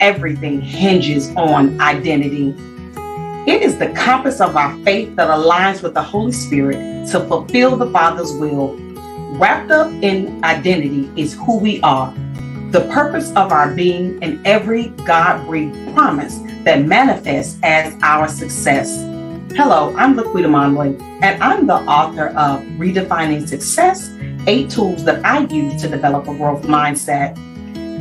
everything hinges on identity. It is the compass of our faith that aligns with the Holy Spirit to fulfill the Father's will. Wrapped up in identity is who we are, the purpose of our being, and every God-breathed promise that manifests as our success. Hello, I'm Laquita Monley, and I'm the author of Redefining Success, 8 tools that I use to develop a growth mindset.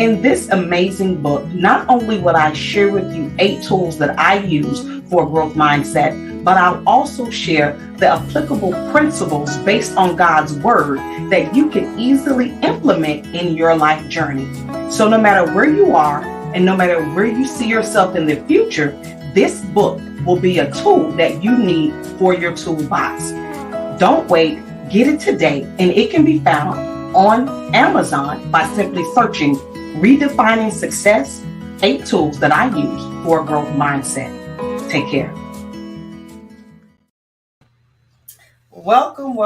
In this amazing book, not only will I share with you 8 tools that I use for a growth mindset, but I'll also share the applicable principles based on God's word that you can easily implement in your life journey. So no matter where you are and no matter where you see yourself in the future, this book will be a tool that you need for your toolbox. Don't wait, get it today, and it can be found on Amazon by simply searching Redefining Success, 8 tools that I use for a growth mindset. Take care. Welcome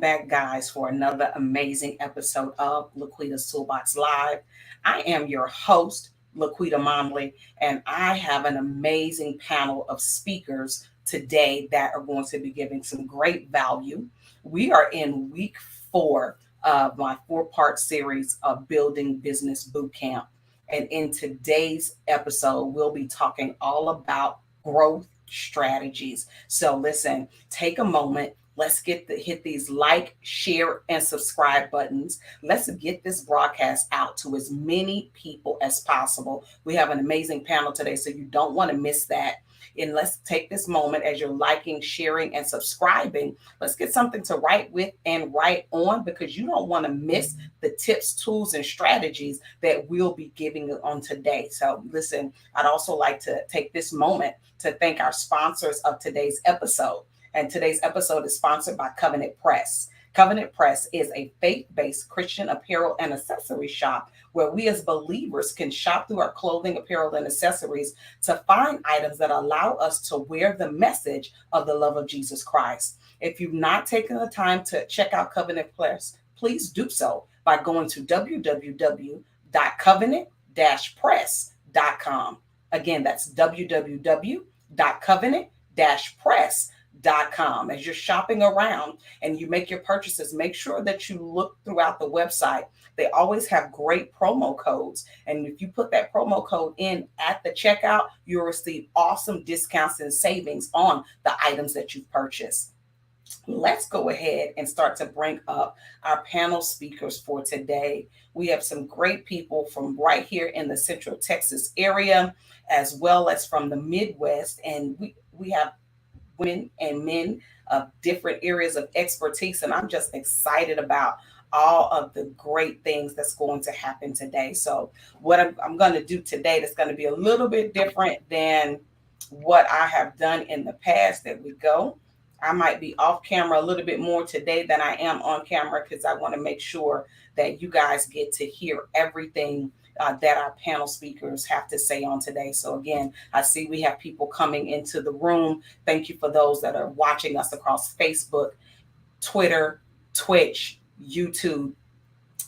back, guys, for another amazing episode of Laquita's Toolbox Live. I am your host, Laquita Monley, and I have an amazing panel of speakers today that are going to be giving some great value. We are in week 4 of my 4-part series of Building Business Bootcamp. And in today's episode, we'll be talking all about growth strategies. So listen, take a moment. Let's hit these like, share, and subscribe buttons. Let's get this broadcast out to as many people as possible. We have an amazing panel today, so you don't want to miss that. And let's take this moment as you're liking, sharing, and subscribing. Let's get something to write with and write on, because you don't want to miss the tips, tools, and strategies that we'll be giving on today. So listen, I'd also like to take this moment to thank our sponsors of today's episode. And today's episode is sponsored by Covenant Press. Covenant Press is a faith-based Christian apparel and accessory shop where we as believers can shop through our clothing, apparel, and accessories to find items that allow us to wear the message of the love of Jesus Christ. If you've not taken the time to check out Covenant Press, please do so by going to www.covenant-press.com. Again, that's www.covenant-press.com. As you're shopping around and you make your purchases, make sure that you look throughout the website. They always have great promo codes. And if you put that promo code in at the checkout, you'll receive awesome discounts and savings on the items that you've purchased. Let's go ahead and start to bring up our panel speakers for today. We have some great people from right here in the Central Texas area, as well as from the Midwest. And we have women and men of different areas of expertise. And I'm just excited about all of the great things that's going to happen today. So what I'm going to do today that's going to be a little bit different than what I have done in the past. There we go. I might be off camera a little bit more today than I am on camera, because I want to make sure that you guys get to hear everything that our panel speakers have to say on today. So again, I see we have people coming into the room. Thank you for those that are watching us across Facebook, Twitter, Twitch, YouTube,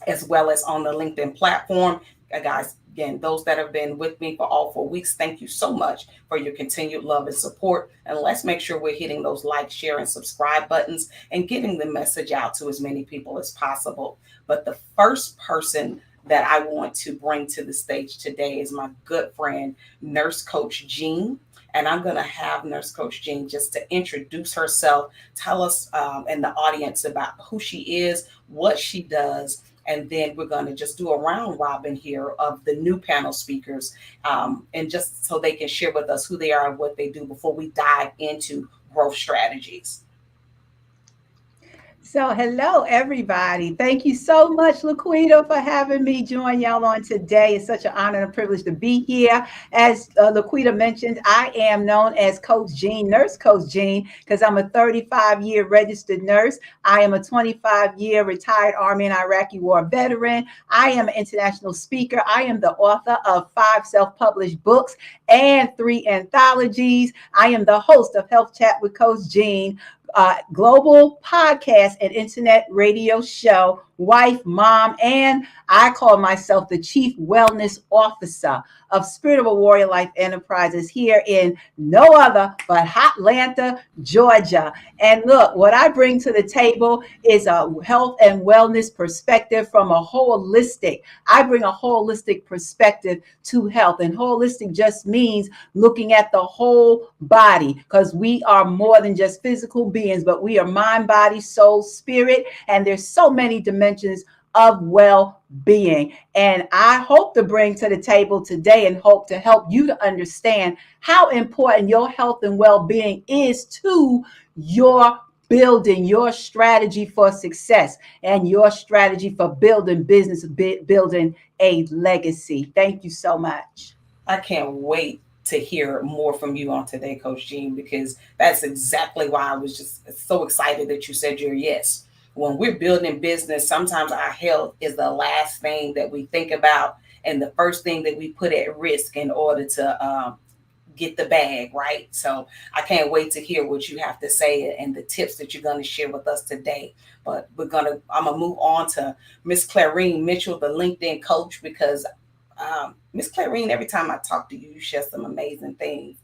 as well as on the LinkedIn platform. Guys, again, those that have been with me for all 4 weeks, thank you so much for your continued love and support. And let's make sure we're hitting those like, share, and subscribe buttons and getting the message out to as many people as possible. But the first person that I want to bring to the stage today is my good friend, Nurse Coach Jean. And I'm going to have Nurse Coach Jean just to introduce herself, tell us and the audience about who she is, what she does, and then we're going to just do a round robin here of the new panel speakers, and just so they can share with us who they are and what they do before we dive into growth strategies. So hello, everybody. Thank you so much, Laquita, for having me join y'all on today. It's such an honor and a privilege to be here. As Laquita mentioned, I am known as Coach Jean, Nurse Coach Jean, because I'm a 35-year registered nurse. I am a 25-year retired Army and Iraqi War veteran. I am an international speaker. I am the author of 5 self-published books and 3 anthologies. I am the host of Health Chat with Coach Jean, global podcast and internet radio show, wife, mom, and I call myself the Chief Wellness Officer of Spirit of a Warrior Life Enterprises here in no other but Hotlanta, Georgia. And look, what I bring to the table is a health and wellness perspective from a holistic. I bring a holistic perspective to health, and holistic just means looking at the whole body, because we are more than just physical beings, but we are mind, body, soul, spirit, and there's so many dimensions of well-being. And I hope to bring to the table today and hope to help you to understand how important your health and well-being is to your building, your strategy for success, and your strategy for building business, building a legacy. Thank you so much. I can't wait to hear more from you on today, Coach Jean, because that's exactly why I was just so excited that you said your yes. When we're building business, sometimes our health is the last thing that we think about and the first thing that we put at risk in order to get the bag, right? So I can't wait to hear what you have to say and the tips that you're going to share with us today. But I'm gonna move on to Miss Clarine Mitchell, the LinkedIn coach, because Miss Clarine, every time I talk to you, you share some amazing things.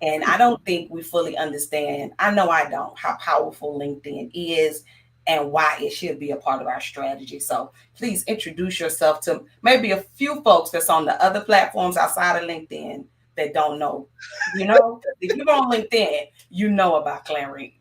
And I don't think we fully understand, I know I don't, how powerful LinkedIn is and why it should be a part of our strategy. So please introduce yourself to maybe a few folks that's on the other platforms outside of LinkedIn that don't know. You know, if you're on LinkedIn, you know about Clarine.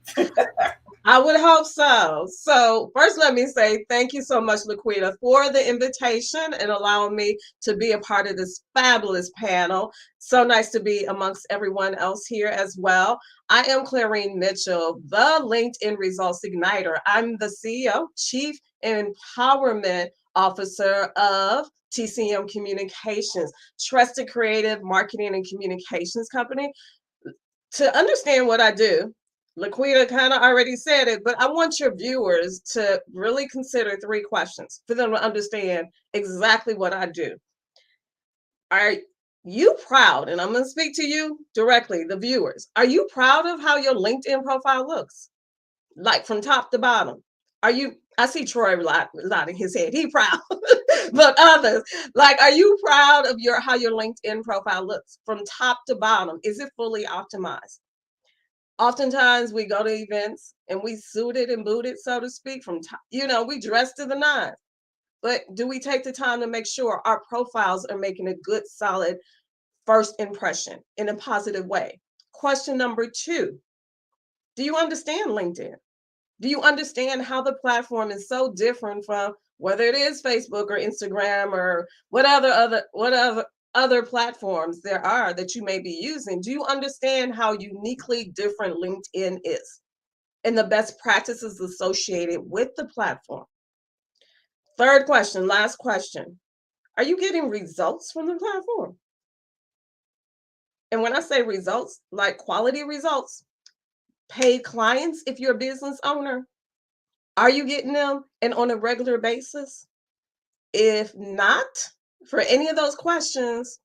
I would hope so. So first, let me say thank you so much, Laquita, for the invitation and allowing me to be a part of this fabulous panel. So nice to be amongst everyone else here as well. I am Clarine Mitchell, the LinkedIn Results Igniter. I'm the CEO, Chief Empowerment Officer of TCM Communications, trusted creative marketing and communications company. To understand what I do, Laquita kind of already said it, but I want your viewers to really consider 3 questions for them to understand exactly what I do. Are you proud? And I'm going to speak to you directly, the viewers. Are you proud of how your LinkedIn profile looks? Like from top to bottom? I see Troy nodding his head. He proud. But others, like, are you proud of how your LinkedIn profile looks from top to bottom? Is it fully optimized? Oftentimes we go to events and we suited and booted, so to speak, from top, we dress to the nines. But do we take the time to make sure our profiles are making a good, solid first impression in a positive way? Question number 2, do you understand LinkedIn? Do you understand how the platform is so different from whether it is Facebook or Instagram or what other platforms there are that you may be using? Do you understand how uniquely different LinkedIn is and the best practices associated with the platform? Third question, last question. Are you getting results from the platform? And when I say results, like quality results, paid clients, if you're a business owner, are you getting them and on a regular basis? If not, for any of those questions,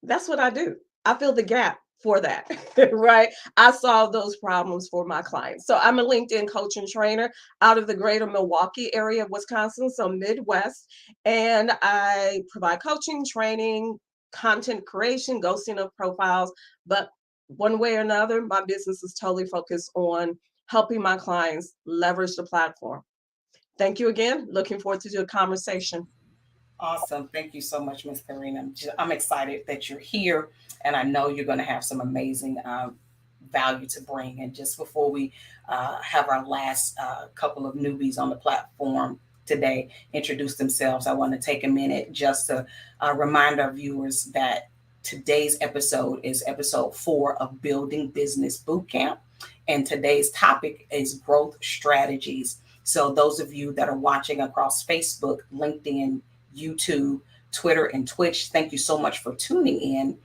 that's what I do. I fill the gap for that, right? I solve those problems for my clients. So I'm a LinkedIn coach and trainer out of the greater Milwaukee area of Wisconsin, so Midwest. And I provide coaching, training, content creation, ghosting of profiles. But one way or another, my business is totally focused on helping my clients leverage the platform. Thank you again. Looking forward to the conversation. Awesome. Thank you so much, Miss Karina. I'm excited that you're here, and I know you're going to have some amazing value to bring. And just before we have our last couple of newbies on the platform today introduce themselves, I want to take a minute just to remind our viewers that today's episode is episode 4 of Building Business Bootcamp. And today's topic is growth strategies. So those of you that are watching across Facebook, LinkedIn, YouTube, Twitter, and Twitch, thank you so much for tuning in.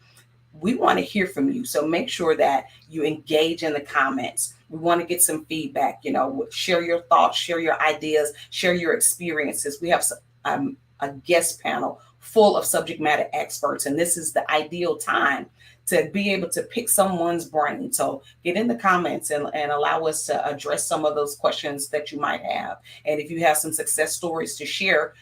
We want to hear from you. So make sure that you engage in the comments. We want to get some feedback, share your thoughts, share your ideas, share your experiences. We have a guest panel full of subject matter experts. And this is the ideal time to be able to pick someone's brain. So get in the comments and allow us to address some of those questions that you might have. And if you have some success stories to share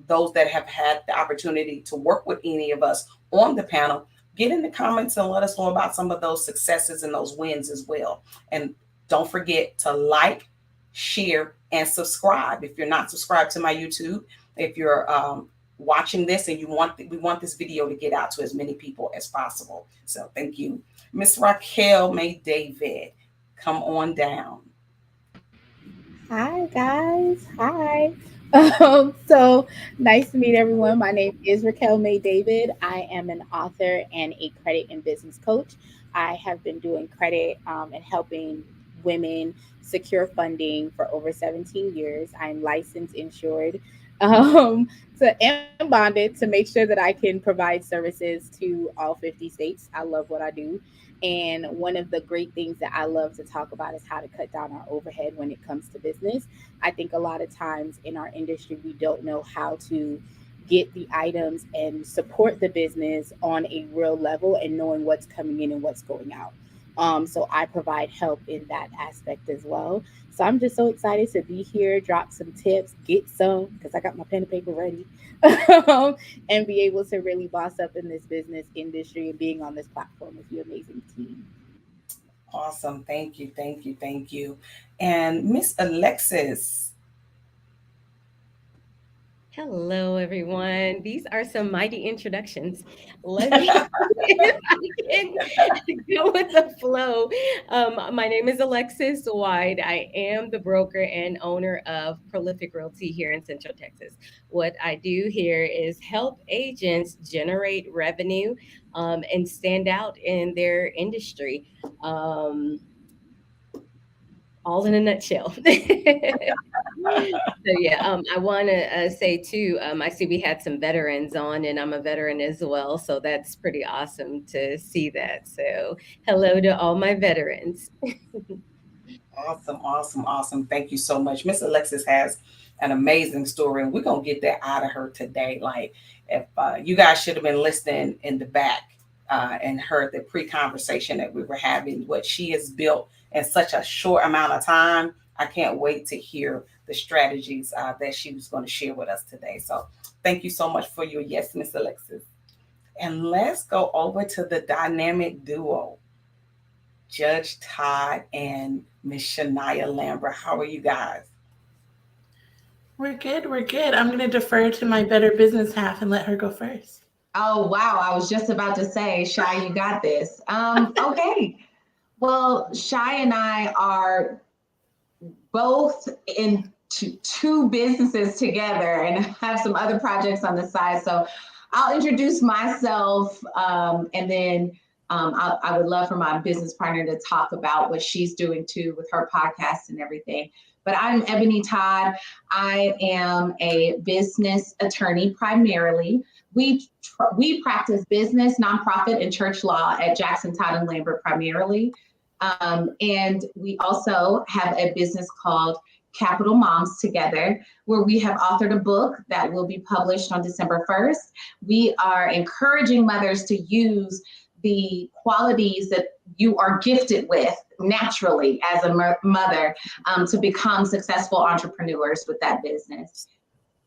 those that have had the opportunity to work with any of us on the panel, get in the comments and let us know about some of those successes and those wins as well. And don't forget to like, share, and subscribe. If you're not subscribed to my YouTube, if you're watching this and we want this video to get out to as many people as possible. So thank you. Miss Raquel May David, come on down. Hi guys. Hi. So nice to meet everyone. My name is Raquel May David. I am an author and a credit and business coach. I have been doing credit and helping women secure funding for over 17 years. I'm licensed, insured, and bonded to make sure that I can provide services to all 50 states. I love what I do. And one of the great things that I love to talk about is how to cut down our overhead when it comes to business. I think a lot of times in our industry, we don't know how to get the items and support the business on a real level and knowing what's coming in and what's going out. So I provide help in that aspect as well. So I'm just so excited to be here, drop some tips, get some, because I got my pen and paper ready, and be able to really boss up in this business industry and being on this platform with you amazing team. Awesome. Thank you. Thank you. Thank you. And Miss Alexis. Hello, everyone. These are some mighty introductions. Let me if I can go with the flow. My name is Alexis White. I am the broker and owner of Prolific Realty here in Central Texas. What I do here is help agents generate revenue and stand out in their industry. All in a nutshell. So yeah, I want to say too, I see we had some veterans on, and I'm a veteran as well, so that's pretty awesome to see that. So hello to all my veterans. Awesome, awesome, awesome. Thank you so much. Miss Alexis has an amazing story, and we're gonna get that out of her today. Like, if you guys should have been listening in the back and heard the pre-conversation that we were having, what she has built in such a short amount of time. I can't wait to hear the strategies that she was going to share with us today. So thank you so much for your yes, Miss Alexis. And let's go over to the dynamic duo, Judge Todd and Miss Shanae Lambert. How are you guys? We're good. We're good. I'm going to defer to my better business half and let her go first. Oh, wow. I was just about to say, Shy, you got this. Okay. Well, Shy and I are both in two businesses together and have some other projects on the side. So I'll introduce myself and then I would love for my business partner to talk about what she's doing too with her podcast and everything. But I'm Ebony Todd. I am a business attorney primarily. We practice business, nonprofit, and church law at Jackson, Todd, and Lambert primarily. And we also have a business called Capital Moms Together, where we have authored a book that will be published on December 1st. We are encouraging mothers to use the qualities that you are gifted with naturally as a mother to become successful entrepreneurs with that business.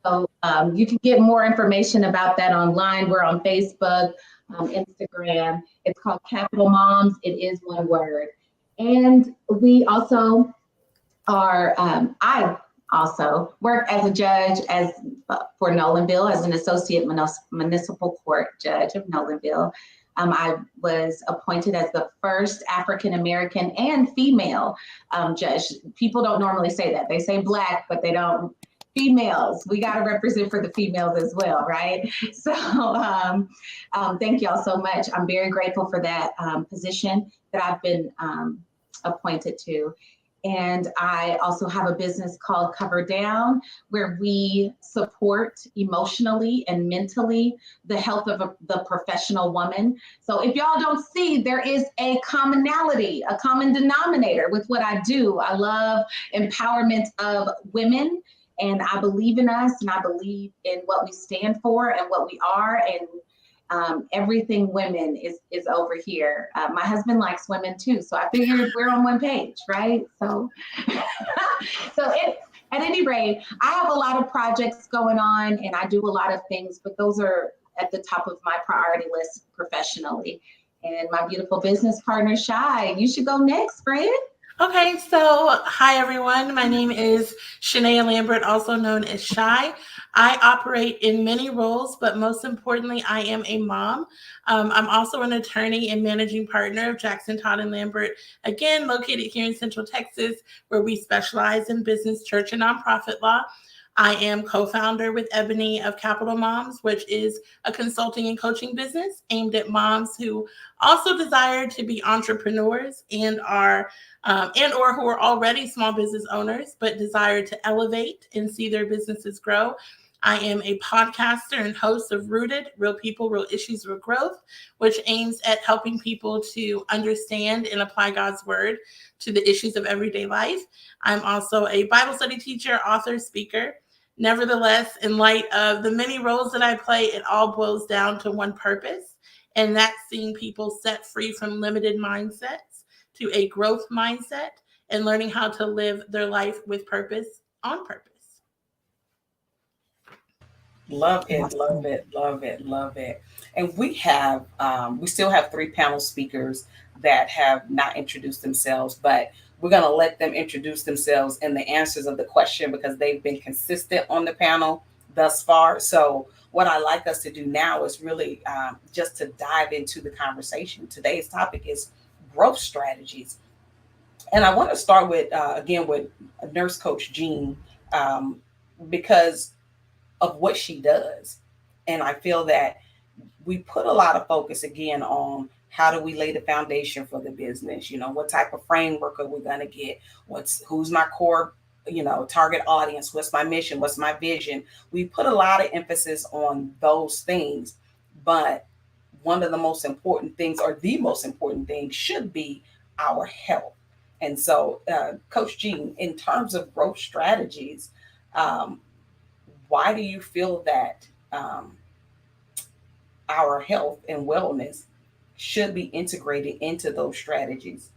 So you can get more information about that online. We're on Facebook, Instagram. It's called Capital Moms. It is one word. And we also are, I also work as a judge for Nolanville as an associate municipal court judge of Nolanville. I was appointed as the first African-American and female judge. People don't normally say that. They say Black, but they don't. Females, we got to represent for the females as well, right? So thank y'all so much. I'm very grateful for that position that I've been appointed to. And I also have a business called Cover Down, where we support emotionally and mentally the health of the professional woman. So if y'all don't see, there is a commonality, a common denominator with what I do. I love empowerment of women And I believe in us, and I believe in what we stand for and what we are. And everything women is over here. My husband likes women too, so I figured we're on one page, right? So, at any rate, I have a lot of projects going on, and I do a lot of things, but those are at the top of my priority list professionally. And my beautiful business partner, Shai, you should go next, friend. Okay, so hi everyone. My name is Shanae Lambert, also known as Shai. I operate in many roles, but most importantly, I am a mom. I'm also an attorney and managing partner of Jackson, Todd and Lambert, again, located here in Central Texas, where we specialize in business, church, and nonprofit law. I am co-founder with Ebony of Capital Moms, which is a consulting and coaching business aimed at moms who also desire to be entrepreneurs and or who are already small business owners, but desire to elevate and see their businesses grow. I am a podcaster and host of Rooted, Real People, Real Issues, Real Growth, which aims at helping people to understand and apply God's word to the issues of everyday life. I'm also a Bible study teacher, author, speaker. Nevertheless, in light of the many roles that I play, it all boils down to one purpose, and that's seeing people set free from limited mindsets to a growth mindset and learning how to live their life with purpose on purpose. Love it, love it, love it, love it. And we still have 3 panel speakers that have not introduced themselves, but we're going to let them introduce themselves and the answers of the question because they've been consistent on the panel thus far. So what I like us to do now is really just to dive into the conversation. Today's topic is growth strategies. And I want to start with, again, with Nurse Coach Jean, because of what she does. And I feel that we put a lot of focus again on how do we lay the foundation for the business? You know, what type of framework are we going to get? Who's my core, target audience? What's my mission? What's my vision? We put a lot of emphasis on those things, but one of the most important things, or the most important thing, should be our health. And so, Coach Jean, in terms of growth strategies, why do you feel that our health and wellness should be integrated into those strategies?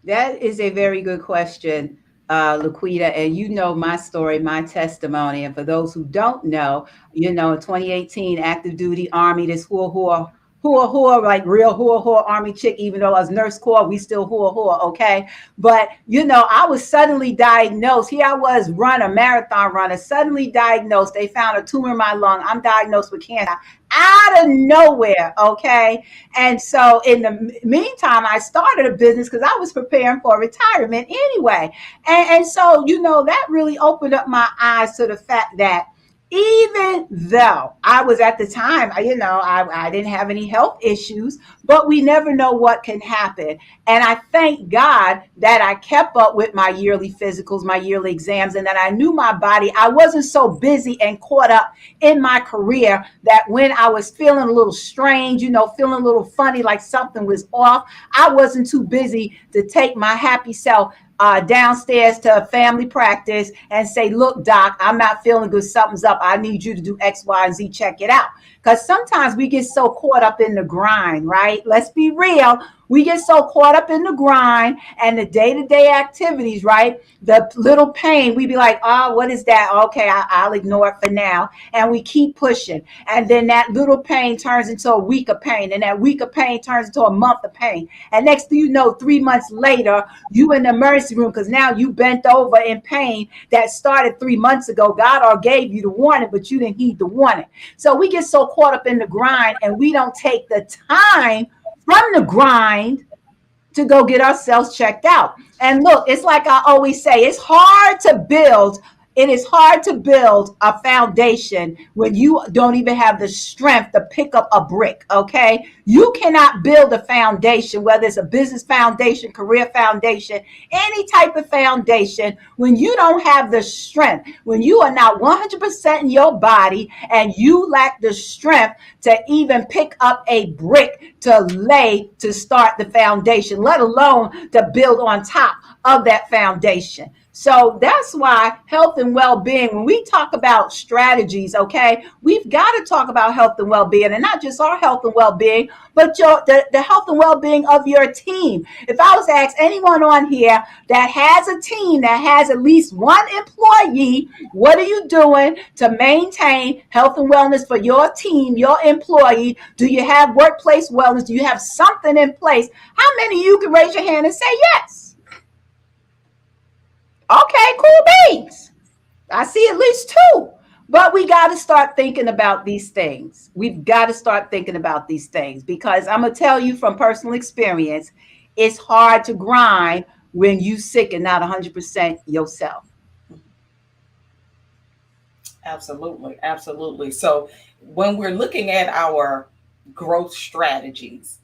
That is a very good question, Laquita. And you know my story, my testimony. And for those who don't know, in 2018, active duty Army, this hoo-ha, like real hoo-ha Army chick, even though I was nurse corps, we still hoo-ha, okay? But, I was suddenly diagnosed. Here I was, marathon runner, suddenly diagnosed. They found a tumor in my lung. I'm diagnosed with cancer out of nowhere, okay? And so in the meantime, I started a business because I was preparing for retirement anyway. And so, that really opened up my eyes to the fact that even though I was at the time, I didn't have any health issues, but we never know what can happen. And I thank God that I kept up with my yearly physicals, my yearly exams, and that I knew my body. I wasn't so busy and caught up in my career that when I was feeling a little strange, feeling a little funny, like something was off, I wasn't too busy to take my happy self downstairs to a family practice and say, look, doc, I'm not feeling good. Something's up. I need you to do X, Y, and Z. Check it out. Because sometimes we get so caught up in the grind, right? Let's be real. We get so caught up in the grind and the day-to-day activities, right? The little pain, we be like, oh, what is that? Okay, I'll ignore it for now. And we keep pushing. And then that little pain turns into a week of pain. And that week of pain turns into a month of pain. And next thing you know, 3 months later, you in the emergency room because now you bent over in pain that started 3 months ago. God all gave you the warning, but you didn't heed the warning. So we get so caught up in the grind and we don't take the time from the grind to go get ourselves checked out. And look, it's like I always say, it is hard to build a foundation when you don't even have the strength to pick up a brick, okay? You cannot build a foundation, whether it's a business foundation, career foundation, any type of foundation, when you don't have the strength, when you are not 100% in your body and you lack the strength to even pick up a brick to start the foundation, let alone to build on top of that foundation. So that's why health and well-being, when we talk about strategies, okay, we've got to talk about health and well-being, and not just our health and well-being, but the health and well-being of your team. If I was to ask anyone on here that has a team that has at least one employee, what are you doing to maintain health and wellness for your team, your employee? Do you have workplace wellness? Do you have something in place? How many of you can raise your hand and say yes? Okay, cool beans. I see at least two. But we got to start thinking about these things. We've got to start thinking about these things, because I'm going to tell you from personal experience, it's hard to grind when you sick and not 100% yourself. Absolutely. Absolutely. So when we're looking at our growth strategies,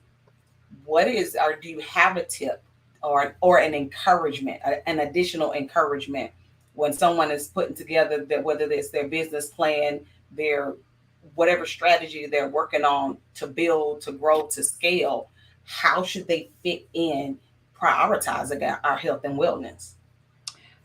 what is, or do you have a tip or an encouragement, an additional encouragement when someone is putting together that, whether it's their business plan, their whatever strategy they're working on to build, to grow, to scale, how should they fit in prioritizing our health and wellness?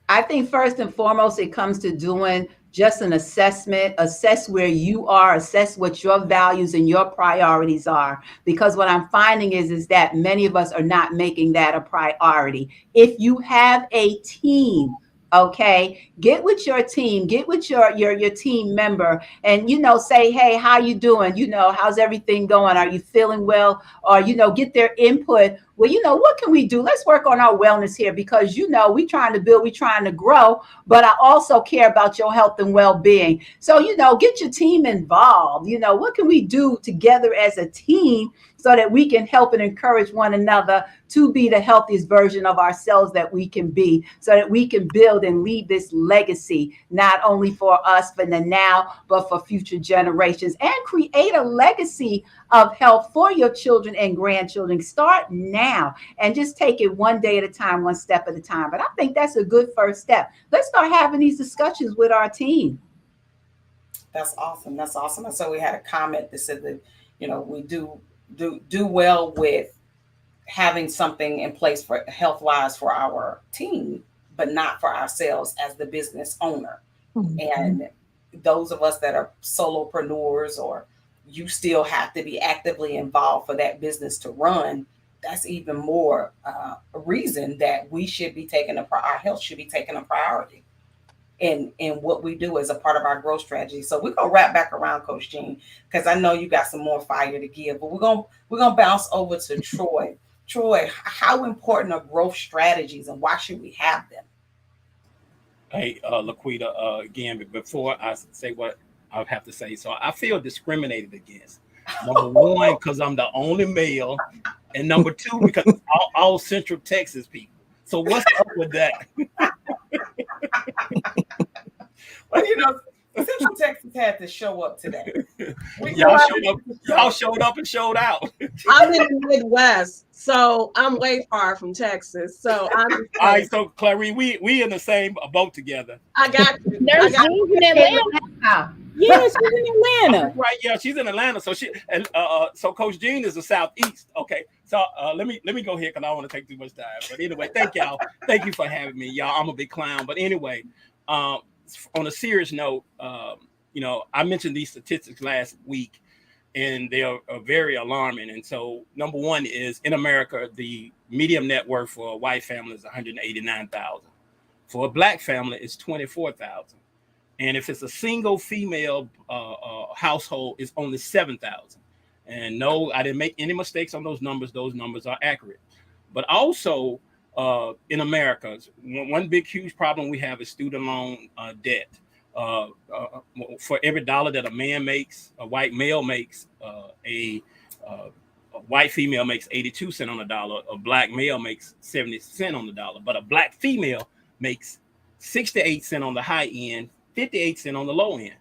I think first and foremost, it comes to doing just an assessment, assess where you are, assess what your values and your priorities are. Because what I'm finding is that many of us are not making that a priority. If you have a team, okay, get with your team, get with your team member, and say, hey, how you doing? How's everything going? Are you feeling well? Or get their input. Well, what can we do? Let's work on our wellness here, because we trying to build, we trying to grow, but I also care about your health and well-being. So get your team involved. What can we do together as a team so that we can help and encourage one another to be the healthiest version of ourselves that we can be, so that we can build and leave this legacy, not only for us, for the now, but for future generations, and create a legacy of health for your children and grandchildren. Start now and just take it one day at a time, one step at a time. But I think that's a good first step. Let's start having these discussions with our team. That's awesome. That's awesome. And so we had a comment that said that, we do well with having something in place for health wise for our team, but not for ourselves as the business owner. Mm-hmm. And those of us that are solopreneurs, or you still have to be actively involved for that business to run, that's even more a reason that we should be taking our health should be taking a priority in what we do as a part of our growth strategy. So we're gonna wrap back around, Coach Jean, because I know you got some more fire to give, but we're gonna bounce over to Troy. Troy, how important are growth strategies, and why should we have them? Hey, Laquita, again, before I say what I have to say, so I feel discriminated against. Number one, because I'm the only male, and number two, because it's all Central Texas people. So what's up with that? Well, Central Texas had to show up today. Y'all showed up and showed out. I'm in the Midwest, so I'm way far from Texas. So I'm all right. So Clarice, we in the same boat together. I got you. There's she's in Atlanta. Yeah, she's in Atlanta. Right. Yeah, she's in Atlanta. So so Coach Jean is the Southeast. Okay. So let me go here, because I don't want to take too much time. But anyway, thank y'all. Thank you for having me, y'all. I'm a big clown. But anyway, on a serious note, I mentioned these statistics last week, and they are very alarming. And so, number one is, in America, the median net worth for a white family is $189,000. For a black family, it's $24,000. And if it's a single female household, it's only $7,000. And no, I didn't make any mistakes on those numbers. Those numbers are accurate. But also, in America, one big, huge problem we have is student loan debt. For every dollar that a man makes, a white male makes, a white female makes 82 cents on the dollar. A black male makes 70 cents on the dollar. But a black female makes 68 cents on the high end, 58 cents on the low end.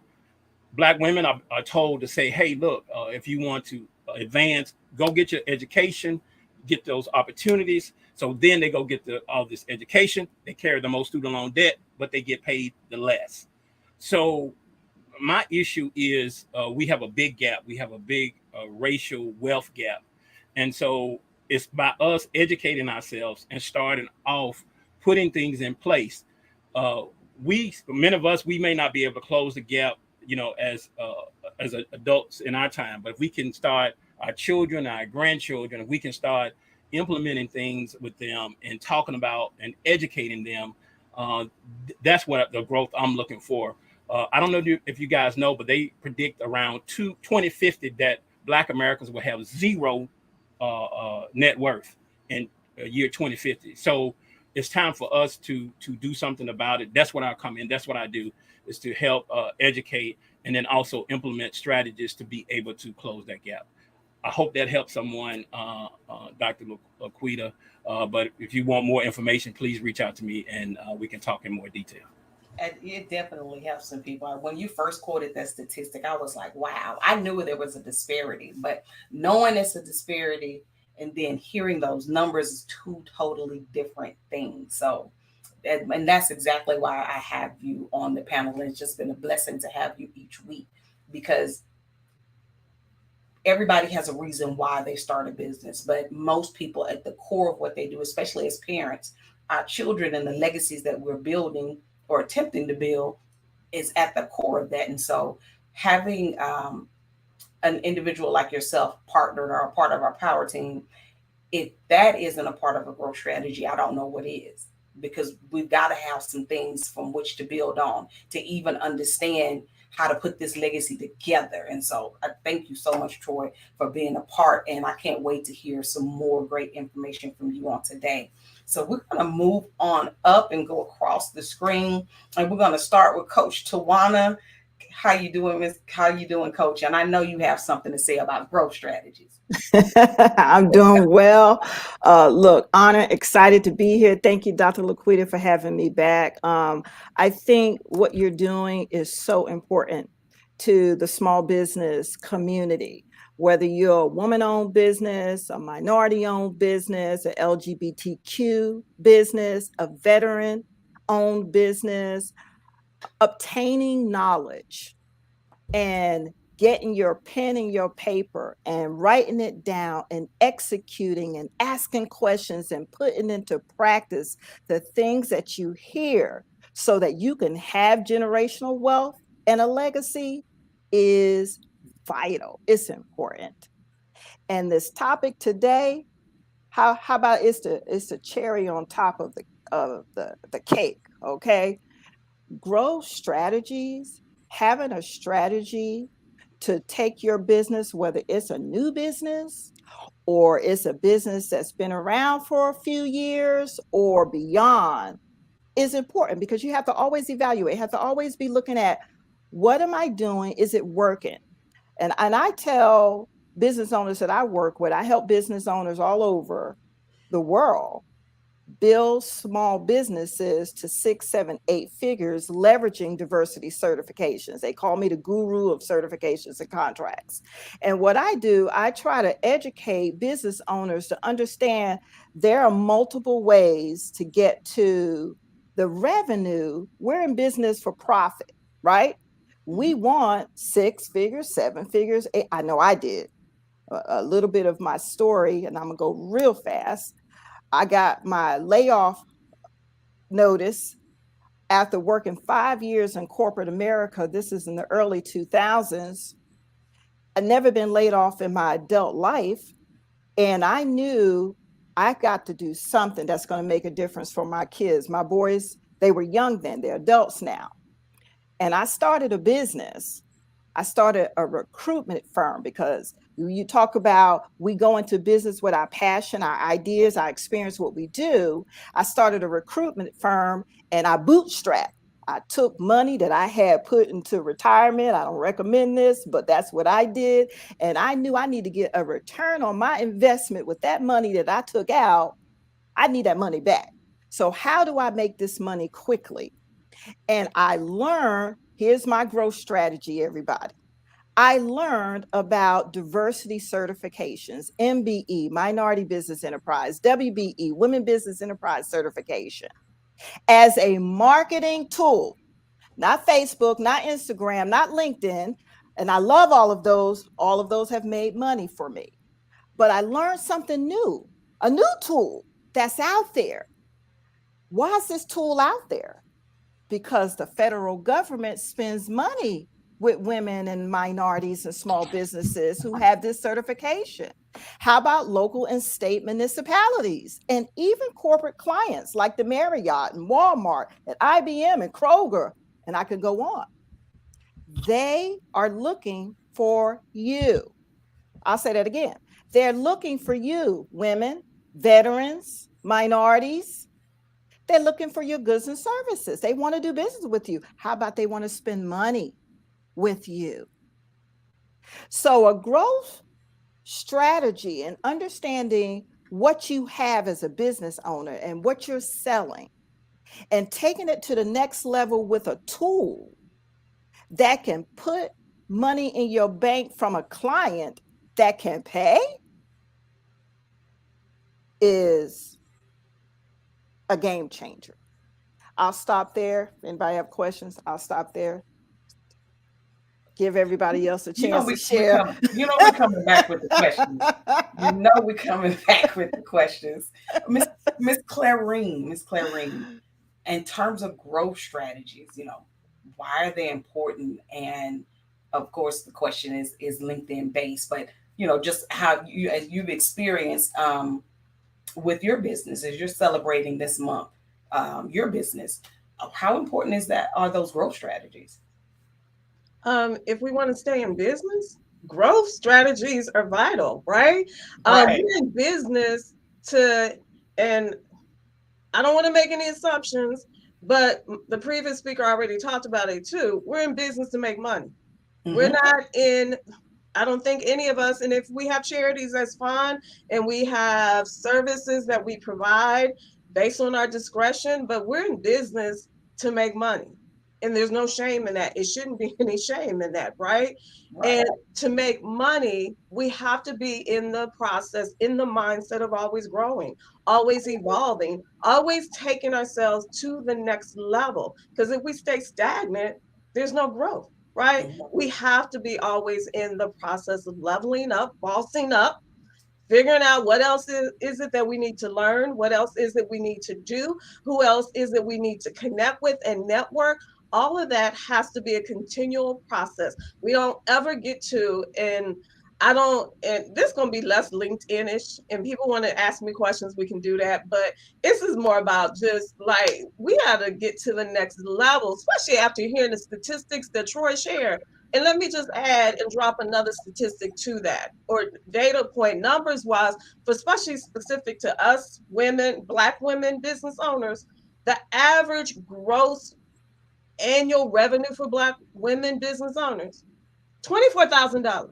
Black women are told to say, hey, look, if you want to advance, go get your education, get those opportunities. So then they go get all this education. They carry the most student loan debt, but they get paid the less. So my issue is we have a big gap. We have a big racial wealth gap. And so it's by us educating ourselves and starting off putting things in place. many of us, we may not be able to close the gap, as adults in our time, but if we can start our children, our grandchildren, if we can start implementing things with them and talking about and educating them, that's what the growth I'm looking for. I don't know if you guys know, but they predict around 2050 that Black Americans will have zero net worth in year 2050. So it's time for us to do something about it. That's what I come in. That's what I do, is to help educate and then also implement strategies to be able to close that gap. I hope that helps someone, Dr. Laquita. But if you want more information, please reach out to me and we can talk in more detail. And it definitely helps some people. When you first quoted that statistic, I was like, wow, I knew there was a disparity, but knowing it's a disparity and then hearing those numbers is two totally different things. So, and that's exactly why I have you on the panel. And it's just been a blessing to have you each week, because everybody has a reason why they start a business, but most people at the core of what they do, especially as parents, our children and the legacies that we're building or attempting to build is at the core of that. And so having an individual like yourself partnered or a part of our power team, if that isn't a part of a growth strategy, I don't know what is, because we've got to have some things from which to build on to even understand how to put this legacy together. And so I thank you so much, Troy, for being a part. And I can't wait to hear some more great information from you on today. So we're going to move on up and go across the screen. And we're going to start with Coach Tawana. How you doing, Miss? How you doing, Coach? And I know you have something to say about growth strategies. I'm doing well. Look, honored, excited to be here. Thank you, Dr. Laquita, for having me back. I think what you're doing is so important to the small business community, whether you're a woman-owned business, a minority-owned business, an LGBTQ business, a veteran-owned business. Obtaining knowledge and getting your pen and your paper and writing it down and executing and asking questions and putting into practice the things that you hear so that you can have generational wealth and a legacy is vital. It's important. And this topic today, how about it's the cherry on top of the cake, okay? Growth strategies, having a strategy to take your business, whether it's a new business or it's a business that's been around for a few years or beyond, is important, because you have to always evaluate, you have to always be looking at, what am I doing? Is it working? And I tell business owners that I work with, I help business owners all over the world build small businesses to 6, 7, 8 figures, leveraging diversity certifications. They call me the guru of certifications and contracts. And what I do, I try to educate business owners to understand there are multiple ways to get to the revenue. We're in business for profit, right? We want 6 figures, 7 figures. 8. I know I did. A little bit of my story, and I'm gonna go real fast. I got my layoff notice after working 5 years in corporate America. This is in the early 2000s. I'd never been laid off in my adult life. And I knew I got to do something that's going to make a difference for my kids. My boys, they were young then, they're adults now. And I started a business. I started a recruitment firm, because you talk about, we go into business with our passion, our ideas, our experience, what we do. I started a recruitment firm and I bootstrapped. I took money that I had put into retirement. I don't recommend this, but that's what I did. And I knew I need to get a return on my investment with that money that I took out. I need that money back. So how do I make this money quickly? And I learned, here's my growth strategy, everybody. I learned about diversity certifications, MBE, Minority Business Enterprise, WBE, Women Business Enterprise Certification, as a marketing tool, not Facebook, not Instagram, not LinkedIn. And I love all of those. All of those have made money for me. But I learned something new, a new tool that's out there. Why is this tool out there? because the federal government spends money with women and minorities and small businesses who have this certification. How about local and state municipalities and even corporate clients like the Marriott and Walmart and IBM and Kroger, and I could go on. They are looking for you. I'll say that again. They're looking for you, women, veterans, minorities. They're looking for your goods and services. They want to do business with you. How about they want to spend money with you? So a growth strategy and understanding what you have as a business owner and what you're selling and taking it to the next level with a tool that can put money in your bank from a client that can pay is a game changer. I'll stop there. If anybody have questions, I'll stop there. Give everybody else a chance to share. We're coming back with the questions. We're coming back with the questions. Miss Clarine, in terms of growth strategies, why are they important? And of course, the question is LinkedIn based, but just how you've experienced with your business as you're celebrating this month, your business. How important are those growth strategies? If we want to stay in business, growth strategies are vital, right? Right. We're in business and I don't want to make any assumptions, but the previous speaker already talked about it too. We're in business to make money. Mm-hmm. We're not I don't think any of us, and if we have charities, that's fine. And we have services that we provide based on our discretion, but we're in business to make money. And there's no shame in that. It shouldn't be any shame in that, right? And to make money, we have to be in the process, in the mindset of always growing, always evolving, always taking ourselves to the next level. Because if we stay stagnant, there's no growth, right? We have to be always in the process of leveling up, bossing up, figuring out what else is it that we need to learn, what else is it we need to do, who else is it we need to connect with and network. All of that has to be a continual process. We don't ever get to, and this is going to be less LinkedIn-ish, and people want to ask me questions, we can do that, but this is more about just like, we got to get to the next level, especially after hearing the statistics that Troy shared. And let me just add and drop another statistic to that, or data point numbers wise, for especially specific to us women, Black women business owners, the average gross annual revenue for Black women business owners, $24,000.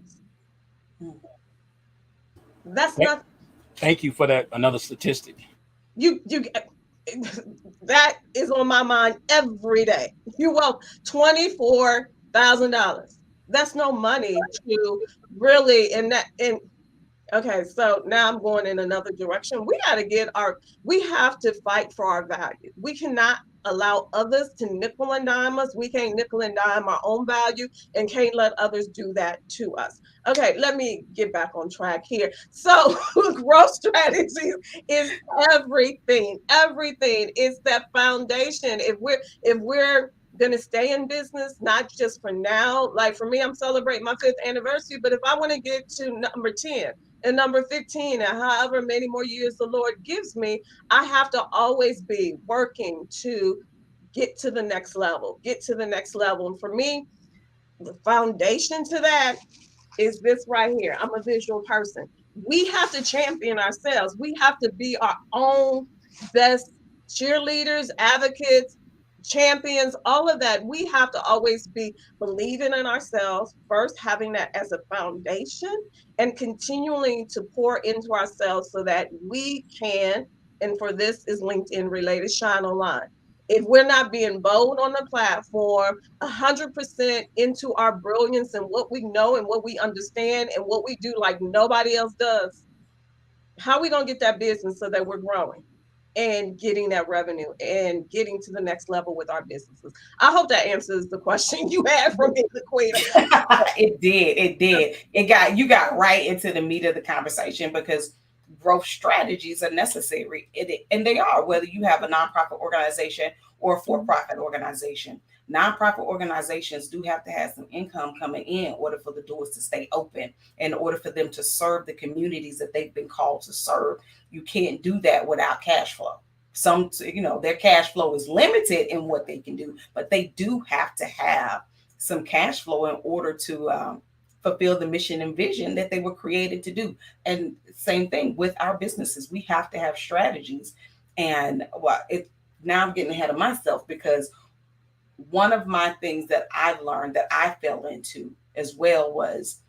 That's not. Thank you for that. Another statistic. You that is on my mind every day. You will $24,000. That's no money to really okay, so now I'm going in another direction. We have to fight for our value. We cannot allow others to nickel and dime us. We can't nickel and dime our own value and can't let others do that to us. Okay, let me get back on track here. So growth strategies is everything. Everything is that foundation. If we're going to stay in business, not just for now, like for me, I'm celebrating my 5th anniversary, but if I want to get to number 10 and number 15 and however many more years the Lord gives me, I have to always be working to get to the next level, And for me, the foundation to that is this right here. I'm a visual person. We have to champion ourselves. We have to be our own best cheerleaders, advocates, champions, all of that. We have to always be believing in ourselves first, having that as a foundation, and continuing to pour into ourselves so that we can, and for this is LinkedIn related, shine online. If we're not being bold on the platform, 100% into our brilliance and what we know and what we understand and what we do like nobody else does, how are we going to get that business so that we're growing and getting that revenue and getting to the next level with our businesses? I hope that answers the question you had for me, LaQuita. It did. You got right into the meat of the conversation, because growth strategies are necessary. And they are, whether you have a nonprofit organization or a for-profit organization. Nonprofit organizations do have to have some income coming in order for the doors to stay open, in order for them to serve the communities that they've been called to serve. You can't do that without cash flow. Some, their cash flow is limited in what they can do, but they do have to have some cash flow in order to fulfill the mission and vision that they were created to do. And same thing with our businesses. We have to have strategies. And now I'm getting ahead of myself, because one of my things that I learned that I fell into as well was,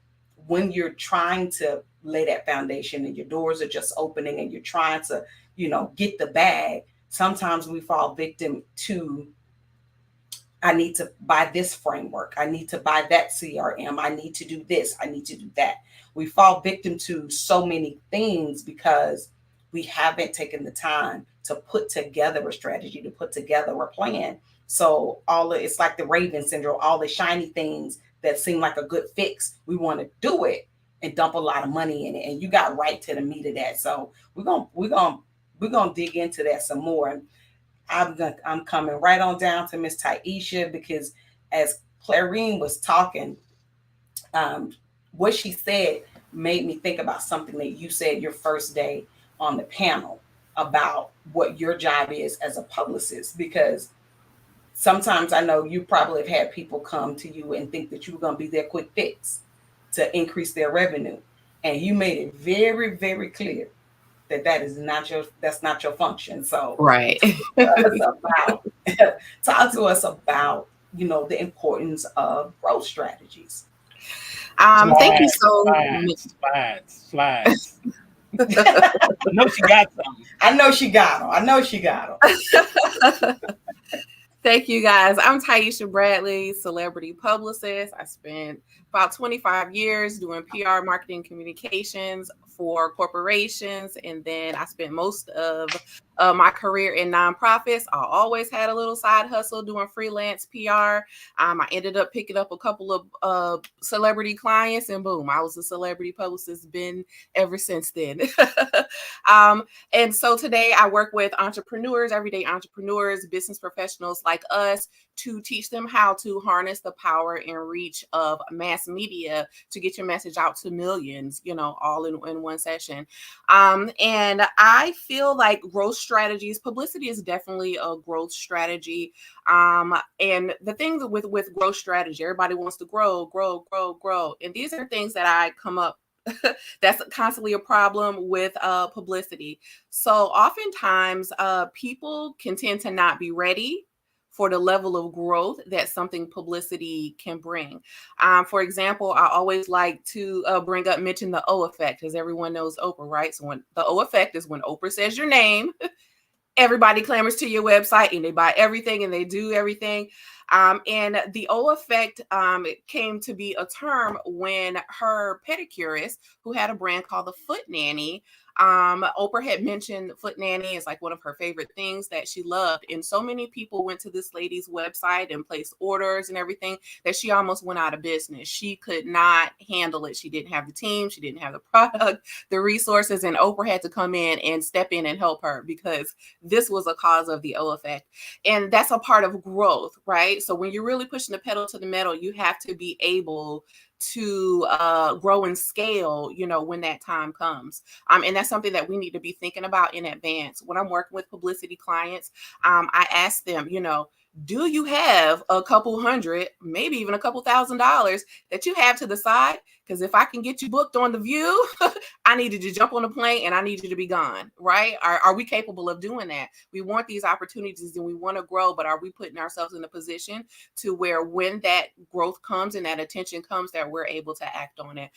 when you're trying to lay that foundation and your doors are just opening and you're trying to, get the bag, sometimes we fall victim to, I need to buy this framework, I need to buy that CRM, I need to do this, I need to do that. We fall victim to so many things because we haven't taken the time to put together a strategy, to put together a plan. So it's like the Raven syndrome, all the shiny things that seem like a good fix, we want to do it and dump a lot of money in it. And you got right to the meat of that. So we're gonna dig into that some more. And I'm coming right on down to Miss Taisha, because as Clarine was talking, what she said made me think about something that you said your first day on the panel about what your job is as a publicist. Because sometimes I know you probably have had people come to you and think that you were going to be their quick fix to increase their revenue. And you made it very, very clear that that's not your function. So Right. talk to us about, the importance of growth strategies. Thank you so much. Slides. I know she got some. I know she got them. Thank you, guys. I'm Taisha Bradley, celebrity publicist. I spent about 25 years doing PR, marketing, communications for corporations. And then I spent most of my career in nonprofits. I always had a little side hustle doing freelance PR. I ended up picking up a couple of celebrity clients, and boom, I was a celebrity publicist, been ever since then. And so today I work with entrepreneurs, everyday entrepreneurs, business professionals like us, to teach them how to harness the power and reach of mass media to get your message out to millions, all in one session. And I feel like growth strategies, publicity is definitely a growth strategy. And the thing with growth strategy, everybody wants to grow. And these are things that I come up that's constantly a problem with publicity. So oftentimes people can tend to not be ready for the level of growth that something publicity can bring. For example, I always like to mention the O effect, as everyone knows Oprah, right? So when the O effect is when Oprah says your name, everybody clamors to your website and they buy everything and they do everything. And the O effect came to be a term when her pedicurist, who had a brand called the Foot Nanny, Oprah had mentioned Foot Nanny is like one of her favorite things that she loved. And so many people went to this lady's website and placed orders and everything that she almost went out of business. She could not handle it. She didn't have the team. She didn't have the product, the resources, and Oprah had to come in and step in and help her because this was a cause of the O effect. And that's a part of growth, right? So when you're really pushing the pedal to the metal, you have to be able to grow and scale, when that time comes. And that's something that we need to be thinking about in advance. When I'm working with publicity clients, I ask them, do you have a couple hundred, maybe even a couple $1,000s that you have to the side? Because if I can get you booked on The View, I need you to jump on a plane and I need you to be gone, right? Are we capable of doing that? We want these opportunities and we want to grow, but are we putting ourselves in a position to where when that growth comes and that attention comes, that we're able to act on it?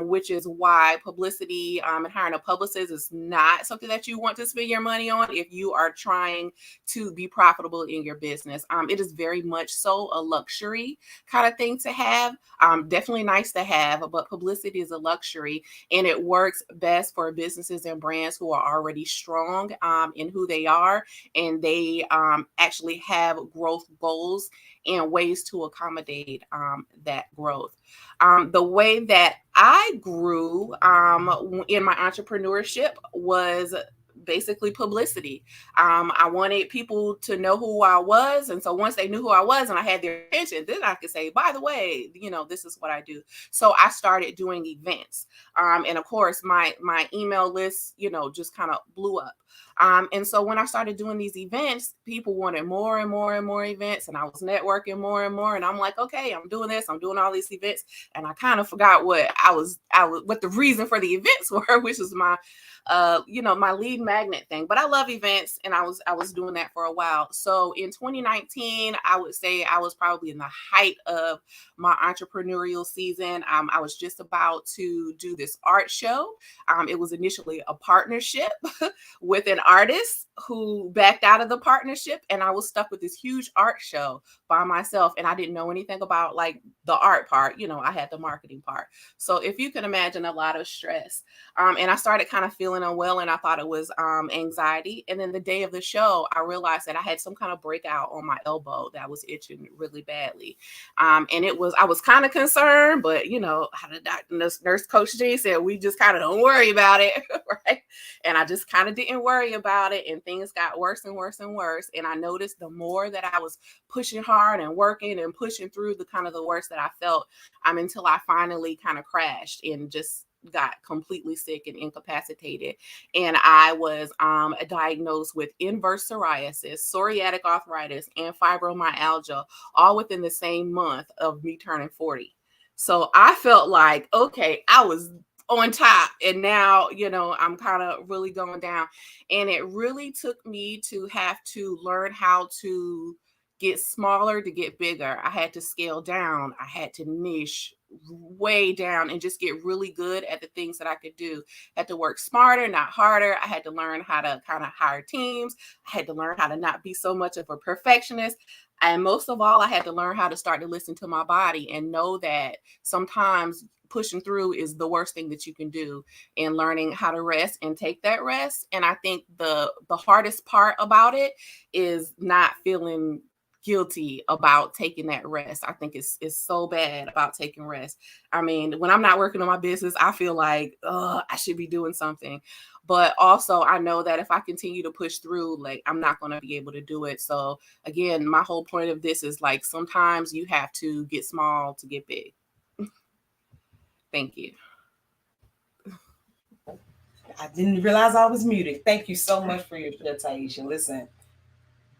Which is why publicity and hiring a publicist is not something that you want to spend your money on if you are trying to be profitable in your business. It is very much so a luxury kind of thing to have. Definitely nice to have, but publicity is a luxury, and it works best for businesses and brands who are already strong in who they are, and they actually have growth goals and ways to accommodate that growth. The way that I grew in my entrepreneurship was basically publicity. I wanted people to know who I was. And so once they knew who I was and I had their attention, then I could say, by the way, this is what I do. So I started doing events. And of course, my email list, just kind of blew up. And so when I started doing these events, people wanted more and more and more events, and I was networking more and more. And I'm like, okay, I'm doing this, I'm doing all these events, and I kind of forgot what what the reason for the events were, which was my my lead magnet thing. But I love events, and I was doing that for a while. So in 2019, I would say I was probably in the height of my entrepreneurial season. I was just about to do this art show. It was initially a partnership with an artist who backed out of the partnership, and I was stuck with this huge art show by myself, and I didn't know anything about like the art part. I had the marketing part. So if you can imagine, a lot of stress. And I started kind of feeling unwell, and I thought it was anxiety. And then the day of the show, I realized that I had some kind of breakout on my elbow that was itching really badly. And I was kind of concerned, but how the nurse Coach G said, we just kind of don't worry about it, right? And I just kind of didn't worry about it, and things got worse and worse and worse. And I noticed the more that I was pushing hard and working and pushing through, the worse that I felt, until I finally kind of crashed and just got completely sick and incapacitated. And I was diagnosed with inverse psoriasis, psoriatic arthritis, and fibromyalgia, all within the same month of me turning 40. So I felt like, okay, I was on top, and now I'm kind of really going down. And it really took me to have to learn how to get smaller to get bigger. I had to scale down. I had to niche way down and just get really good at the things that I could do. I had to work smarter, not harder. I had to learn how to kind of hire teams. I had to learn how to not be so much of a perfectionist. And most of all, I had to learn how to start to listen to my body and know that sometimes pushing through is the worst thing that you can do, and learning how to rest and take that rest. And I think the hardest part about it is not feeling guilty about taking that rest. I think it's so bad about taking rest. I mean, when I'm not working on my business, I feel like, I should be doing something. But also I know that if I continue to push through, like, I'm not going to be able to do it. So again, my whole point of this is like, sometimes you have to get small to get big. Thank you. I didn't realize I was muted. Thank you so much for your share, Taisha. Listen,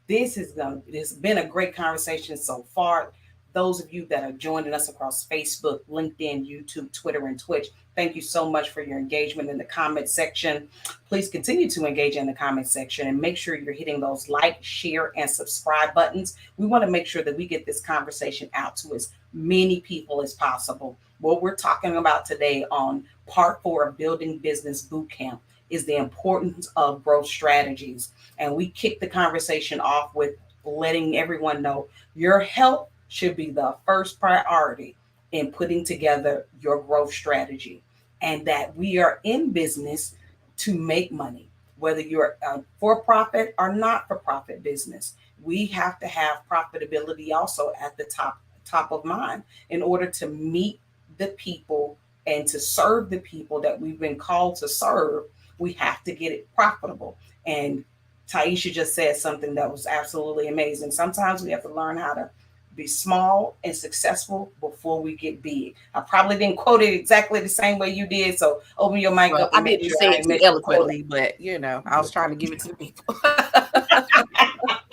it's been a great conversation so far. Those of you that are joining us across Facebook, LinkedIn, YouTube, Twitter, and Twitch, thank you so much for your engagement in the comment section. Please continue to engage in the comment section, and make sure you're hitting those like, share, and subscribe buttons. We want to make sure that we get this conversation out to as many people as possible. What we're talking about today on part 4 of Building Business Bootcamp is the importance of growth strategies. And we kick the conversation off with letting everyone know your health should be the first priority in putting together your growth strategy, and that we are in business to make money, whether you're a for-profit or not-for-profit business. We have to have profitability also at the top of mind in order to meet the people and to serve the people that we've been called to serve. We have to get it profitable. And Taisha just said something that was absolutely amazing. Sometimes we have to learn how to be small and successful before we get big. I probably didn't quote it exactly the same way you did, so open your mic up. I didn't say it too eloquently, but I was trying to give it to the people.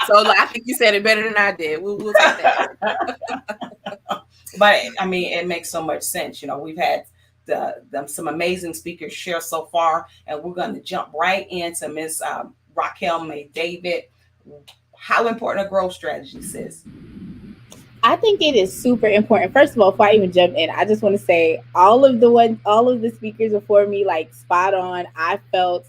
So I think you said it better than I did. We'll take that. But I mean, it makes so much sense. We've had some amazing speakers share so far, and we're going to jump right into Miss Raquel May David. How important a growth strategy, sis? I think it is super important. First of all, before I even jump in, I just want to say all of the speakers before me, like, spot on. I felt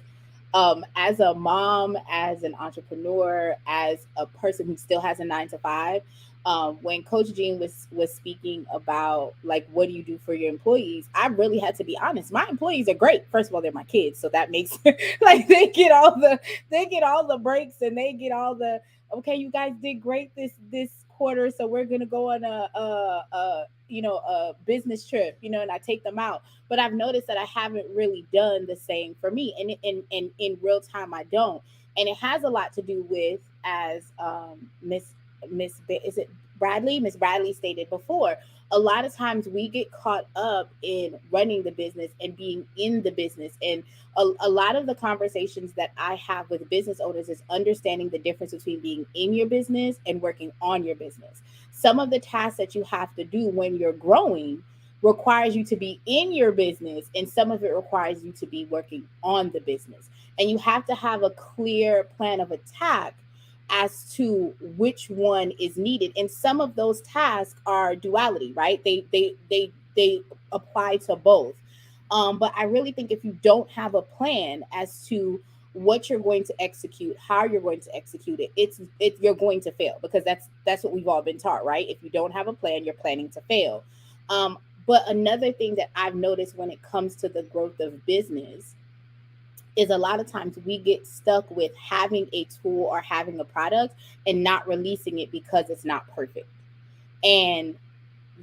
as a mom, as an entrepreneur, as a person who still has a 9-to-5, when Coach Jean was speaking about, like, what do you do for your employees? I really had to be honest. My employees are great. First of all, they're my kids, so that makes like they get all the breaks, and they get all the, okay, you guys did great this quarter, so we're gonna go on a a business trip, and I take them out. But I've noticed that I haven't really done the same for me. And in real time, I don't. And it has a lot to do with, as is it Miss Bradley stated before, a lot of times we get caught up in running the business and being in the business. And a lot of the conversations that I have with business owners is understanding the difference between being in your business and working on your business. Some of the tasks that you have to do when you're growing requires you to be in your business, and some of it requires you to be working on the business. And you have to have a clear plan of attack as to which one is needed. And some of those tasks are duality, right? They apply to both. But I really think if you don't have a plan as to what you're going to execute, how you're going to execute it, you're going to fail, because that's what we've all been taught, right? If you don't have a plan, you're planning to fail. But another thing that I've noticed when it comes to the growth of business is a lot of times we get stuck with having a tool or having a product and not releasing it because it's not perfect. And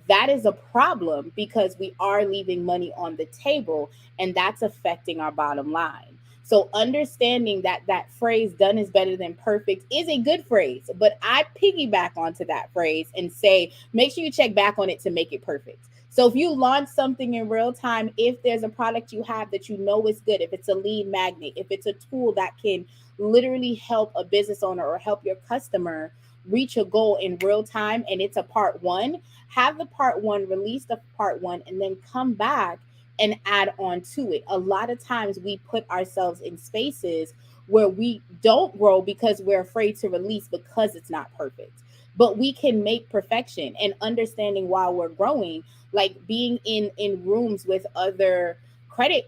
that is a problem, because we are leaving money on the table, and that's affecting our bottom line. So understanding that phrase, done is better than perfect, is a good phrase, but I piggyback onto that phrase and say, make sure you check back on it to make it perfect. So if you launch something in real time, if there's a product you have that you know is good, if it's a lead magnet, if it's a tool that can literally help a business owner or help your customer reach a goal in real time, and it's a part one, have the part one, release the part one, and then come back and add on to it. A lot of times we put ourselves in spaces where we don't grow because we're afraid to release because it's not perfect. But we can make perfection, and understanding while we're growing, like being in rooms with other credit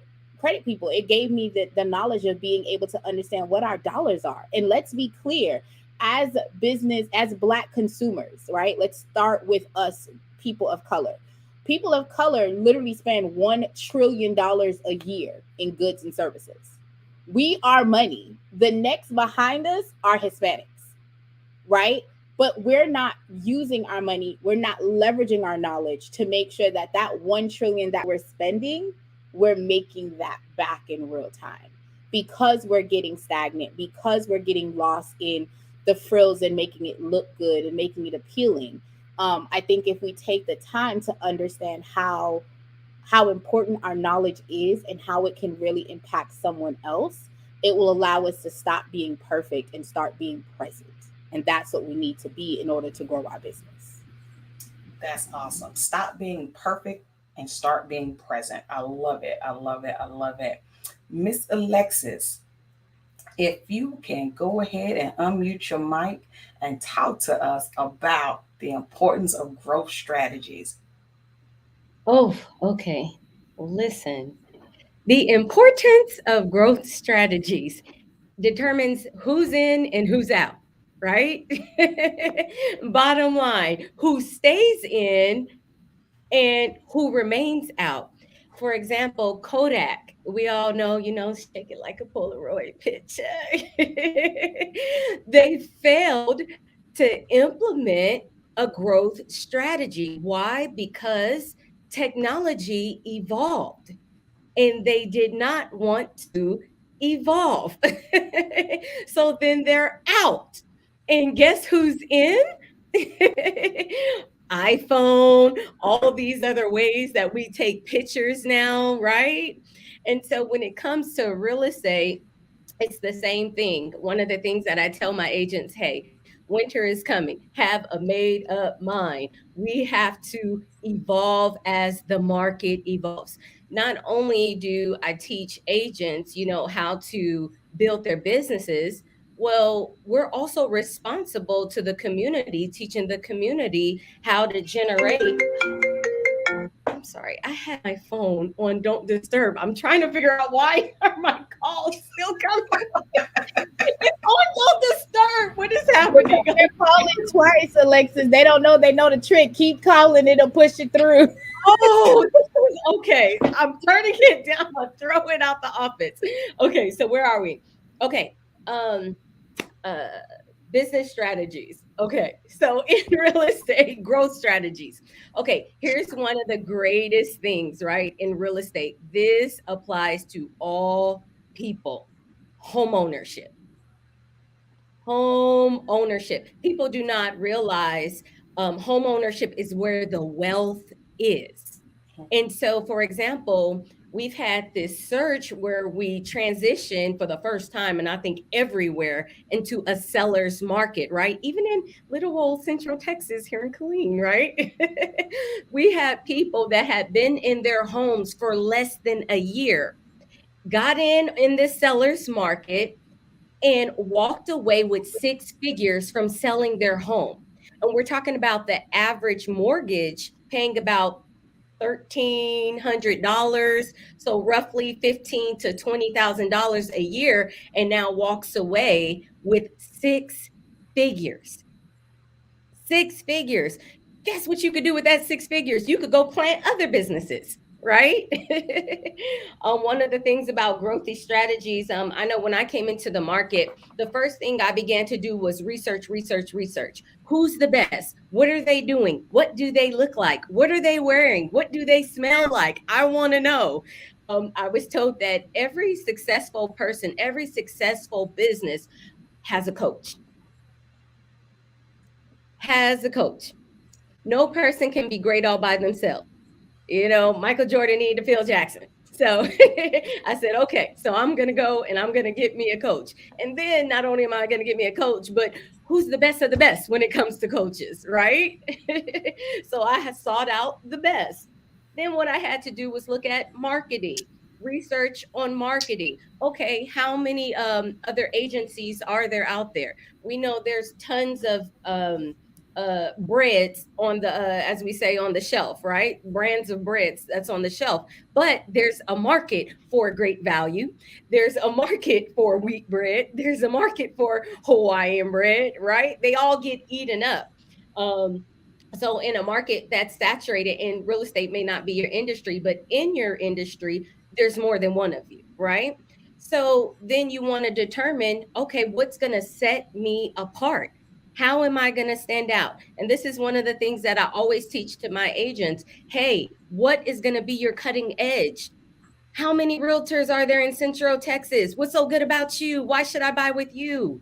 people, it gave me the knowledge of being able to understand what our dollars are. And let's be clear, as Black consumers, right? Let's start with us, people of color. People of color literally spend $1 trillion a year in goods and services. We are money. The next behind us are Hispanics, right? But we're not using our money. We're not leveraging our knowledge to make sure that 1 trillion that we're spending, we're making that back in real time, because we're getting stagnant, because we're getting lost in the frills and making it look good and making it appealing. I think if we take the time to understand how important our knowledge is and how it can really impact someone else, it will allow us to stop being perfect and start being present. And that's what we need to be in order to grow our business. That's awesome. Stop being perfect and start being present. I love it. I love it. I love it. Miss Alexis, if you can go ahead and unmute your mic and talk to us about the importance of growth strategies. Oh, okay. Listen, the importance of growth strategies determines who's in and who's out, right? Bottom line, who stays in and who remains out. For example, Kodak, we all know, shake it like a Polaroid picture. They failed to implement a growth strategy. Why? Because technology evolved and they did not want to evolve. So then they're out. And guess who's in? iPhone, all these other ways that we take pictures now, right? And so when it comes to real estate, it's the same thing. One of the things that I tell my agents, hey, winter is coming. Have a made up mind. We have to evolve as the market evolves. Not only do I teach agents, how to build their businesses, well, we're also responsible to the community, teaching the community how to generate. I'm sorry, I had my phone on Don't Disturb. I'm trying to figure out why are my calls still coming. It's on Don't Disturb. What is happening? They're calling twice, Alexis. They don't know. They know the trick. Keep calling. It'll push it through. Oh, okay. I'm turning it down. I'll throw it out the office. Okay, so where are we? Okay. business strategies. Okay, so in real estate, growth strategies. Okay, here's one of the greatest things, right? In real estate, this applies to all people. Home ownership. Home ownership. People do not realize home ownership is where the wealth is. And so, for example, we've had this search where we transition for the first time, and I think everywhere, into a seller's market, right? Even in little old Central Texas here in Killeen, right? We had people that had been in their homes for less than a year, got in this seller's market, and walked away with six figures from selling their home. And we're talking about the average mortgage paying about $1,300, so roughly $15,000 to $20,000 a year, and now walks away with six figures. Six figures. Guess what you could do with that six figures? You could go plant other businesses, right? One of the things about growthy strategies, I know when I came into the market, the first thing I began to do was research. Who's the best? What are they doing? What do they look like? What are they wearing? What do they smell like? I want to know. I was told that every successful person, every successful business has a coach. No person can be great all by themselves. You know, Michael Jordan needed Phil Jackson. So I said, okay, so I'm going to go and I'm going to get me a coach. And then not only am I going to get me a coach, but who's the best of the best when it comes to coaches, right? So I had sought out the best. Then what I had to do was look at marketing, research on marketing. Okay, how many other agencies are there out there? We know there's tons of breads on the as we say, on the shelf, right? Brands of breads that's on the shelf, but there's a market for great value. There's a market for wheat bread. There's a market for Hawaiian bread, right? They all get eaten up. So in a market that's saturated, in real estate may not be your industry, but in your industry there's more than one of you, right? So then you want to determine, okay, what's going to set me apart? How am I going to stand out? And this is one of the things that I always teach to my agents. Hey, what is going to be your cutting edge? How many realtors are there in Central Texas? What's so good about you? Why should I buy with you?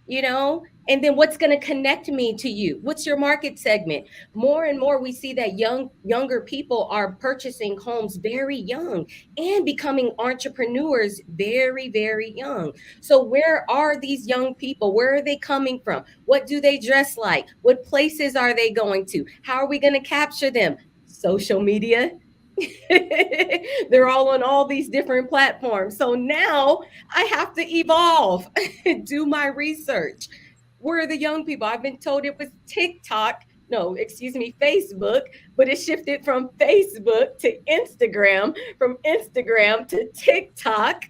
You know, and then what's going to connect me to you? What's your market segment? More and more, we see that younger people are purchasing homes very young and becoming entrepreneurs very, very young. So where are these young people? Where are they coming from? What do they dress like? What places are they going to? How are we going to capture them? Social media. They're all on all these different platforms. So now I have to evolve, do my research. Where are the young people? I've been told it was Facebook, but it shifted from Facebook to Instagram, from Instagram to TikTok,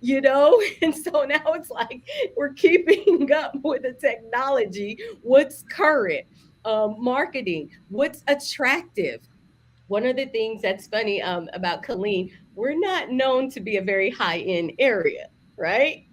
you know? And so now it's like we're keeping up with the technology. What's current? Marketing, what's attractive? One of the things that's funny about Killeen, we're not known to be a very high-end area, right?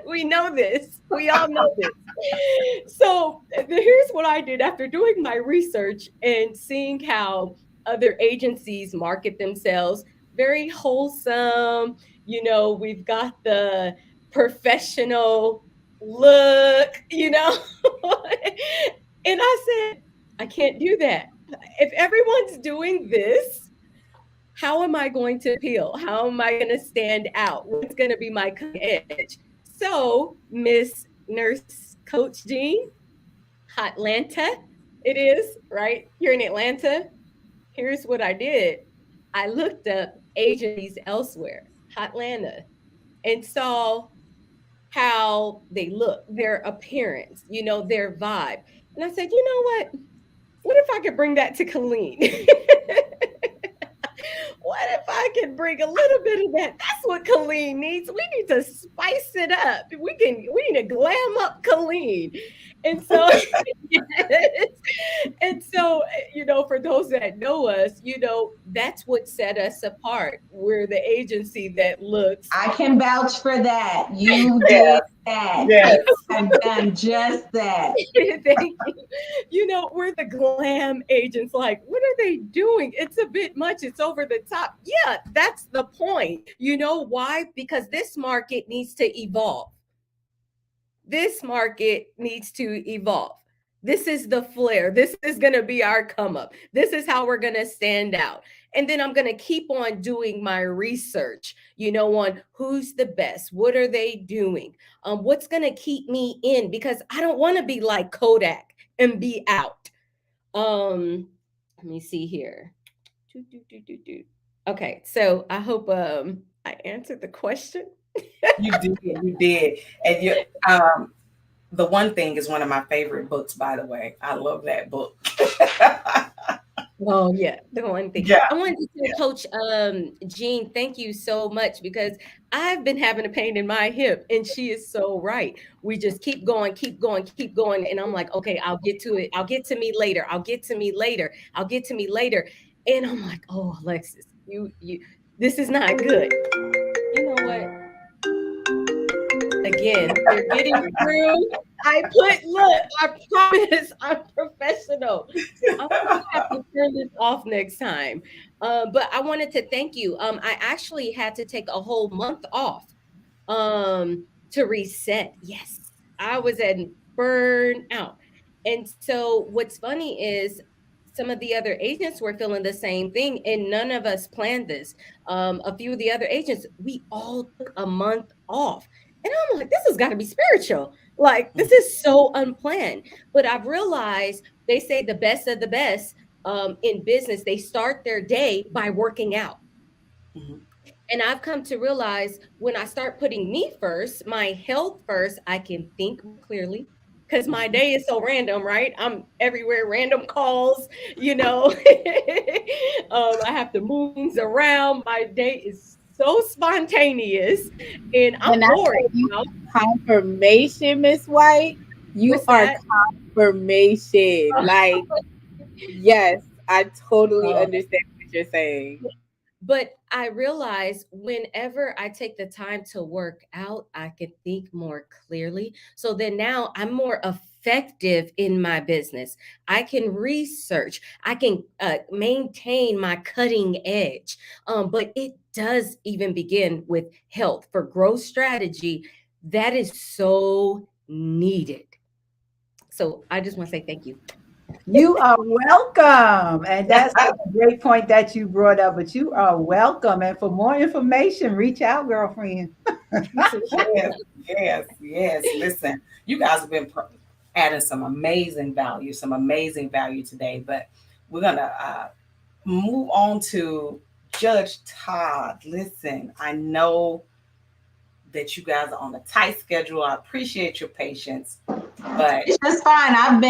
We know this. We all know this. So here's what I did after doing my research and seeing how other agencies market themselves. Very wholesome. You know, we've got the professional look, you know. And I said, I can't do that. If everyone's doing this, how am I going to appeal? How am I going to stand out? What's going to be my edge? So, Miss Nurse Coach Jean, Atlanta, it is, right? Here in Atlanta. Here's what I did. I looked up agencies elsewhere, Atlanta, and saw how they look, their appearance, you know, their vibe. And I said, you know what? What if I could bring that to Killeen? What if I could bring a little bit of that? That's what Killeen needs. We need to spice it up. We need to glam up Killeen. And so, yes. And so, for those that know us, that's what set us apart. We're the agency that looks. I can vouch for that. You Yes. did that. Yes. I've done just that. Thank you. We're the glam agents. Like, what are they doing? It's a bit much. It's over the top. Yeah, that's the point. You know why? Because this market needs to evolve. This market needs to evolve. This is the flair. This is going to be our come up. This is how we're going to stand out. And then I'm going to keep on doing my research, on who's the best. What are they doing? What's going to keep me in? Because I don't want to be like Kodak and be out. Let me see here. Okay. So I hope I answered the question. You did. And the One Thing is one of my favorite books, by the way. I love that book. Oh yeah, the One Thing. Yeah. I wanted to say, Coach Jean, thank you so much, because I've been having a pain in my hip, and she is so right. We just keep going, and I'm like, okay, I'll get to it. I'll get to me later. I'll get to me later. And I'm like, oh, Alexis, you, this is not good. You know what? Again, they're getting through. I promise I'm professional. I'm gonna have to turn this off next time. But I wanted to thank you. I actually had to take a whole month off to reset. Yes, I was at burnout. And so what's funny is some of the other agents were feeling the same thing, and none of us planned this. A few of the other agents, we all took a month off. And I'm like, this has got to be spiritual. Like, this is so unplanned. But I've realized they say the best of the best in business, they start their day by working out. Mm-hmm. And I've come to realize when I start putting me first, my health first, I can think clearly, because my day is so random, right? I'm everywhere, random calls, I have to move things around. My day is so spontaneous, and I'm bored. Confirmation, Miss White. You are confirmation. Like, yes, I totally understand what you're saying. But I realize whenever I take the time to work out, I can think more clearly. So then now I'm more effective in my business. I can research. I can maintain my cutting edge. But it does even begin with health for growth strategy. That is so needed. So I just want to say thank you. You are welcome. And that's a great point that you brought up, but you are welcome. And for more information, reach out, girlfriend. Yes. Listen, you guys have been adding some amazing value today, but we're going to move on to Judge Todd. Listen, I know that you guys are on a tight schedule. I appreciate your patience, but it's just fine. I've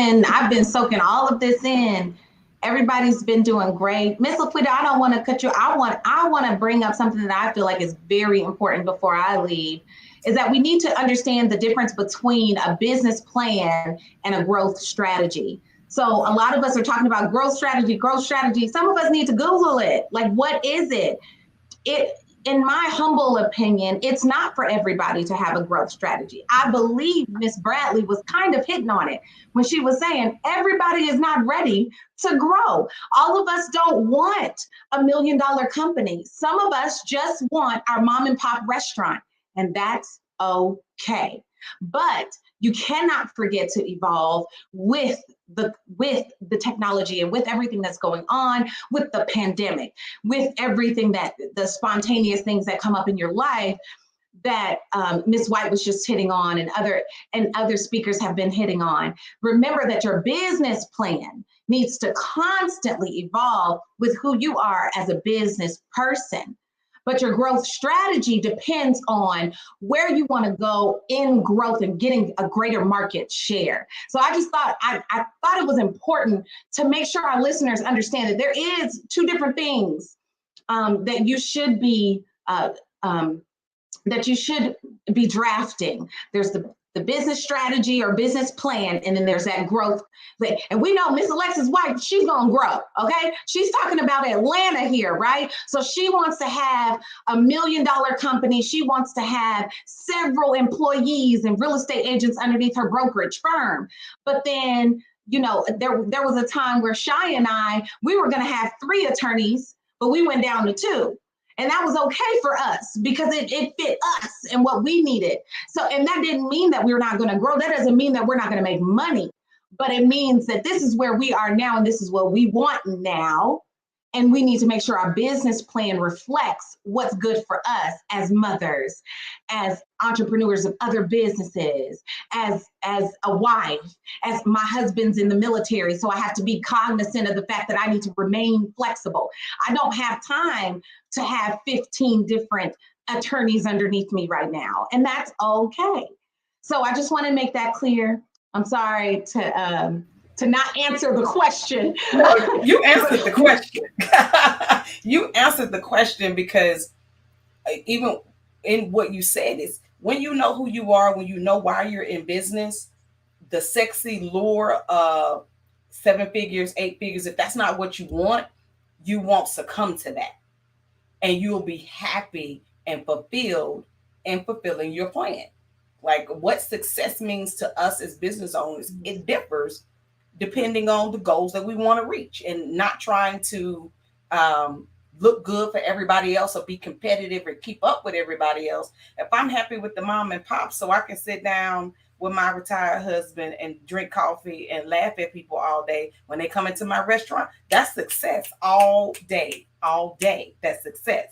been soaking all of this in. Everybody's been doing great. Miss Laquita, I don't want to cut you. I want to bring up something that I feel like is very important before I leave, is that we need to understand the difference between a business plan and a growth strategy. So a lot of us are talking about growth strategy. Some of us need to Google it. Like, what is it? In my humble opinion, it's not for everybody to have a growth strategy. I believe Miss Bradley was kind of hitting on it when she was saying everybody is not ready to grow. All of us don't want $1 million company. Some of us just want our mom and pop restaurant, and that's okay. But you cannot forget to evolve with the technology and with everything that's going on, with the pandemic, with everything that the spontaneous things that come up in your life that Ms. White was just hitting on, and other speakers have been hitting on. Remember that your business plan needs to constantly evolve with who you are as a business person. But your growth strategy depends on where you want to go in growth and getting a greater market share. So I just thought, I thought it was important to make sure our listeners understand that there is two different things that you should be drafting. There's the the business strategy or business plan, and then there's that growth. And we know Miss Alexis White, she's gonna grow, okay? She's talking about Atlanta here, right? So she wants to have $1 million company. She wants to have several employees and real estate agents underneath her brokerage firm. But then, you know, there was a time where Shai and we were gonna have 3 attorneys, but we went down to 2. And that was okay for us because it fit us and what we needed. So, and that didn't mean that we're not going to grow. That doesn't mean that we're not going to make money, but it means that this is where we are now and this is what we want now. And we need to make sure our business plan reflects what's good for us as mothers, as entrepreneurs of other businesses, as a wife, as my husband's in the military. So I have to be cognizant of the fact that I need to remain flexible. I don't have time to have 15 different attorneys underneath me right now. And that's okay. So I just want to make that clear. I'm sorry to not answer the question. No, you answered the question. You answered the question because even in what you said is when you know who you are, when you know why you're in business, the sexy lure of 7 figures, 8 figures, if that's not what you won't succumb to that. And you'll be happy and fulfilled in fulfilling your plan. Like what success means to us as business owners, it differs depending on the goals that we want to reach, and not trying to look good for everybody else or be competitive or keep up with everybody else. If I'm happy with the mom and pop, so I can sit down with my retired husband and drink coffee and laugh at people all day when they come into my restaurant, that's success all day, that's success.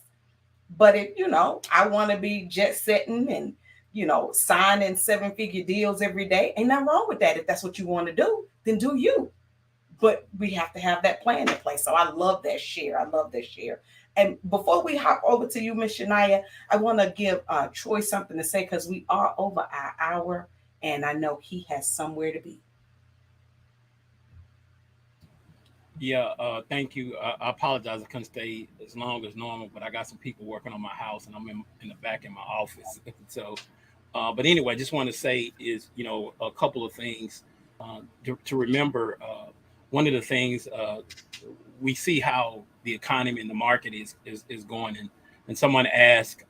But if, you know, I want to be jet setting and, you know, signing 7-figure deals every day, ain't nothing wrong with that. If that's what you want to do, then do you. But we have to have that plan in place. So I love that share. And before we hop over to you, Miss Shanae, I want to give Troy something to say because we are over our hour and I know he has somewhere to be. Yeah, thank you. I apologize I couldn't stay as long as normal, but I got some people working on my house and I'm in the back in my office. So, but anyway, I just want to say is, you know, a couple of things to remember. One of the things we see how the economy and the market is going. And someone asked,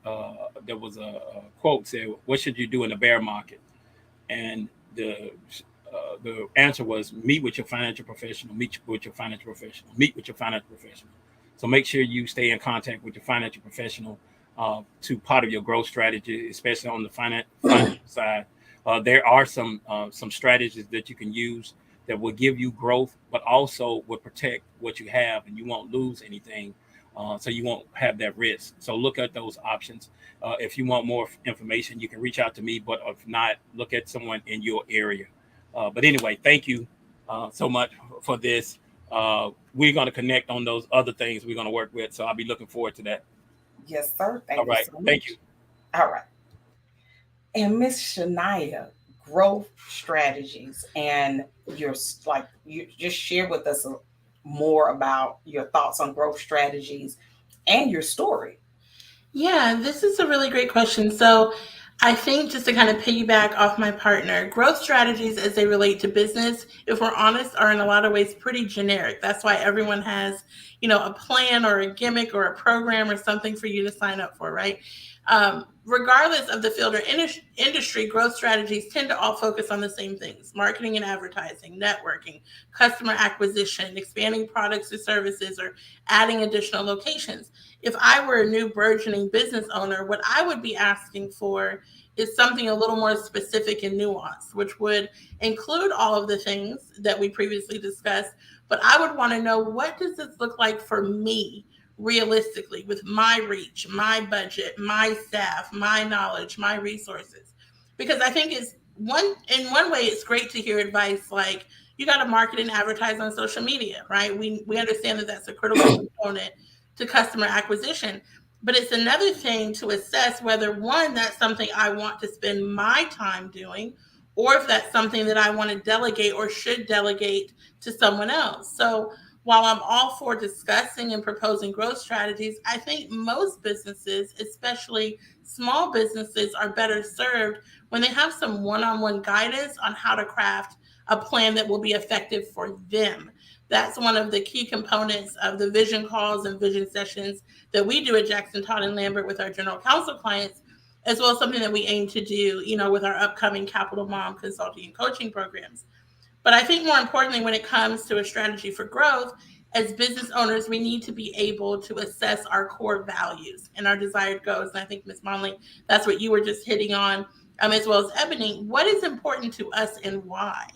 there was a quote said, what should you do in a bear market? And the answer was meet with your financial professional, meet with your financial professional. So make sure you stay in contact with your financial professional to part of your growth strategy, especially on the financial side. There are some strategies that you can use that will give you growth, but also will protect what you have and you won't lose anything. So you won't have that risk. So look at those options. If you want more information, you can reach out to me, but if not, look at someone in your area. But anyway, thank you so much for this. We're going to connect on those other things we're going to work with. So I'll be looking forward to that. Yes, sir. All right. Thank you. All right. And Miss Shanae, growth strategies, and you just share with us more about your thoughts on growth strategies and your story. Yeah, this is a really great question. So I think just to kind of piggyback off my partner, growth strategies as they relate to business, if we're honest, are in a lot of ways pretty generic. That's why everyone has, you know, a plan or a gimmick or a program or something for you to sign up for, right? Regardless of the field or industry, growth strategies tend to all focus on the same things: marketing and advertising, networking, customer acquisition, expanding products or services, or adding additional locations. If I were a new burgeoning business owner, what I would be asking for is something a little more specific and nuanced, which would include all of the things that we previously discussed. But I would want to know, what does this look like for me realistically, with my reach, my budget, my staff, my knowledge, my resources? Because I think in one way, it's great to hear advice like, you got to market and advertise on social media, right? We understand that that's a critical component to customer acquisition. But it's another thing to assess whether, one, that's something I want to spend my time doing, or if that's something that I want to delegate or should delegate to someone else. So while I'm all for discussing and proposing growth strategies, I think most businesses, especially small businesses, are better served when they have some one-on-one guidance on how to craft a plan that will be effective for them. That's one of the key components of the vision calls and vision sessions that we do at Jackson, Todd and Lambert with our general counsel clients, as well as something that we aim to do, with our upcoming Capital Mom consulting and coaching programs. But I think more importantly, when it comes to a strategy for growth, as business owners, we need to be able to assess our core values and our desired goals. And I think, Ms. Monley, that's what you were just hitting on, as well as Ebony. What is important to us and why?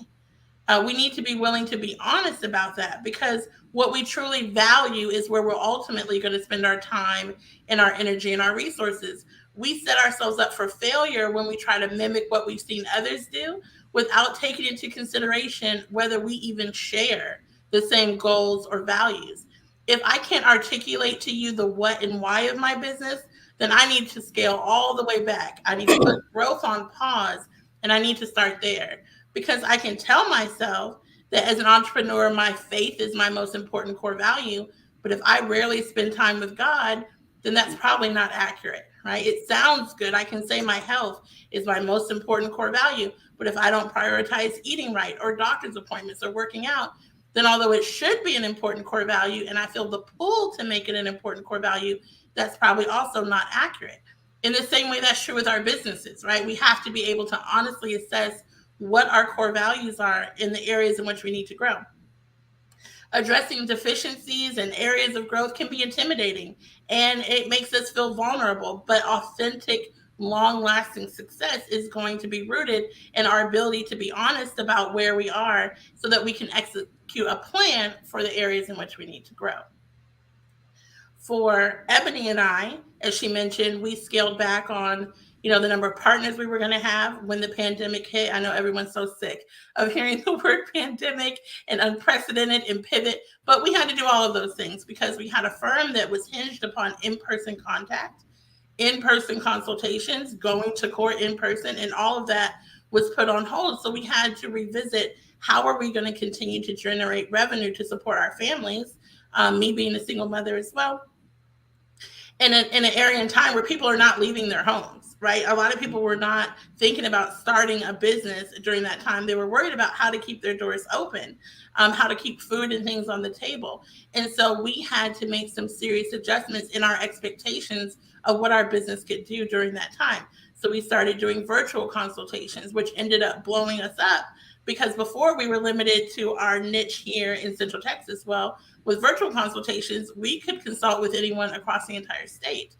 We need to be willing to be honest about that, because what we truly value is where we're ultimately going to spend our time and our energy and our resources. We set ourselves up for failure when we try to mimic what we've seen others do without taking into consideration whether we even share the same goals or values. If I can't articulate to you the what and why of my business, then I need to scale all the way back. I need to put growth on pause, and I need to start there, because I can tell myself that as an entrepreneur, my faith is my most important core value. But if I rarely spend time with God, then that's probably not accurate, right? It sounds good. I can say my health is my most important core value. But if I don't prioritize eating right or doctor's appointments or working out, then although it should be an important core value and I feel the pull to make it an important core value, that's probably also not accurate. In the same way, that's true with our businesses, right? We have to be able to honestly assess what our core values are in the areas in which we need to grow. Addressing deficiencies and areas of growth can be intimidating, and it makes us feel vulnerable, but authentic, long-lasting success is going to be rooted in our ability to be honest about where we are so that we can execute a plan for the areas in which we need to grow. For Ebony and I, as she mentioned, we scaled back on the number of partners we were going to have when the pandemic hit. I know everyone's so sick of hearing the word pandemic and unprecedented and pivot, but we had to do all of those things because we had a firm that was hinged upon in-person contact, in-person consultations, going to court in person, and all of that was put on hold. So we had to revisit, how are we going to continue to generate revenue to support our families, me being a single mother as well, in an area and time where people are not leaving their homes, right? A lot of people were not thinking about starting a business during that time. They were worried about how to keep their doors open, how to keep food and things on the table. And so we had to make some serious adjustments in our expectations of what our business could do during that time. So we started doing virtual consultations, which ended up blowing us up, because before we were limited to our niche here in Central Texas. Well, with virtual consultations, we could consult with anyone across the entire state.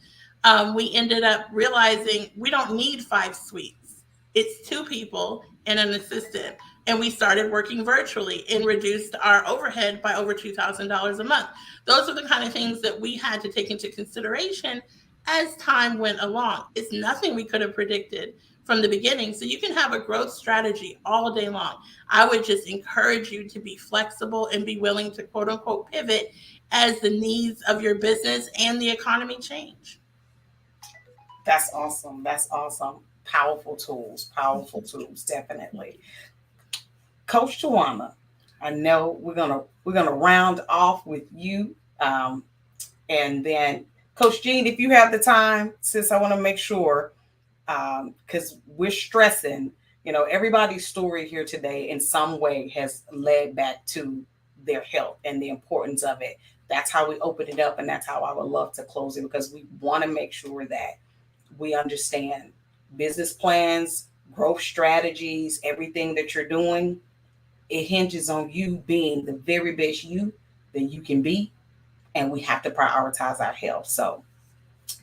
We ended up realizing we don't need 5 suites. It's 2 people and an assistant. And we started working virtually and reduced our overhead by over $2,000 a month. Those are the kind of things that we had to take into consideration as time went along. It's nothing we could have predicted from the beginning. So you can have a growth strategy all day long. I would just encourage you to be flexible and be willing to quote unquote pivot as the needs of your business and the economy change. That's awesome. That's awesome. Powerful tools, definitely. Coach Tawana, I know we're gonna round off with you, and then Coach Jean, if you have the time, sis, I want to make sure, because we're stressing, everybody's story here today in some way has led back to their health and the importance of it. That's how we open it up, and that's how I would love to close it, because we want to make sure that we understand business plans, growth strategies, everything that you're doing. It hinges on you being the very best you that you can be, and we have to prioritize our health. So,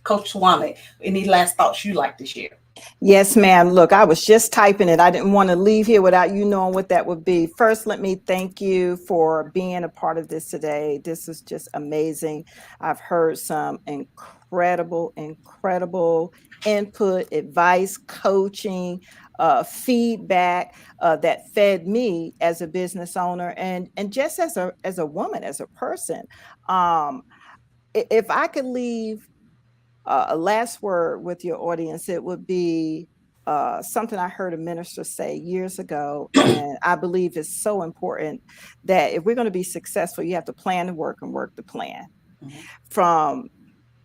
Coach Tawana, any last thoughts you'd like to share? Yes, ma'am. Look, I was just typing it. I didn't want to leave here without you knowing what that would be. First, let me thank you for being a part of this today. This is just amazing. I've heard some incredible input, advice, coaching, feedback that fed me as a business owner and just as a woman, as a person. If I could leave a last word with your audience, it would be something I heard a minister say years ago, and I believe is so important, that if we're going to be successful, you have to plan to work and work to plan. Mhm. From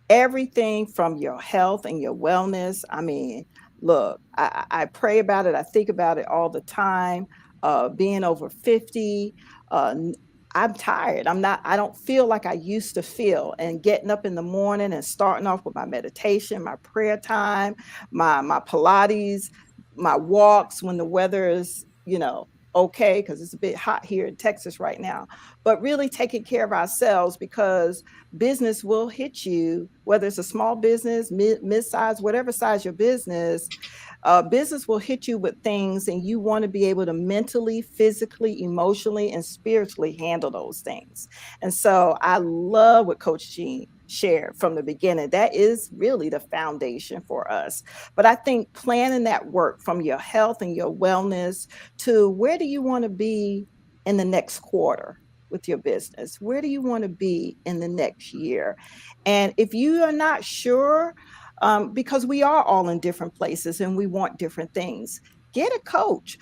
everything from your health and your wellness. I mean, look, I pray about it. I think about it all the time. Being over 50, I'm tired. I don't feel like I used to feel. And getting up in the morning and starting off with my meditation, my prayer time, my Pilates, my walks when the weather is, okay, because it's a bit hot here in Texas right now, but really taking care of ourselves, because business will hit you, whether it's a small business, mid-size, whatever size your business. Business will hit you with things, and you want to be able to mentally, physically, emotionally, and spiritually handle those things. And so I love what Coach Jean shared from the beginning. That is really the foundation for us. But I think planning that work from your health and your wellness to where do you want to be in the next quarter with your business? Where do you want to be in the next year? And if you are not sure, because we are all in different places and we want different things, get a coach.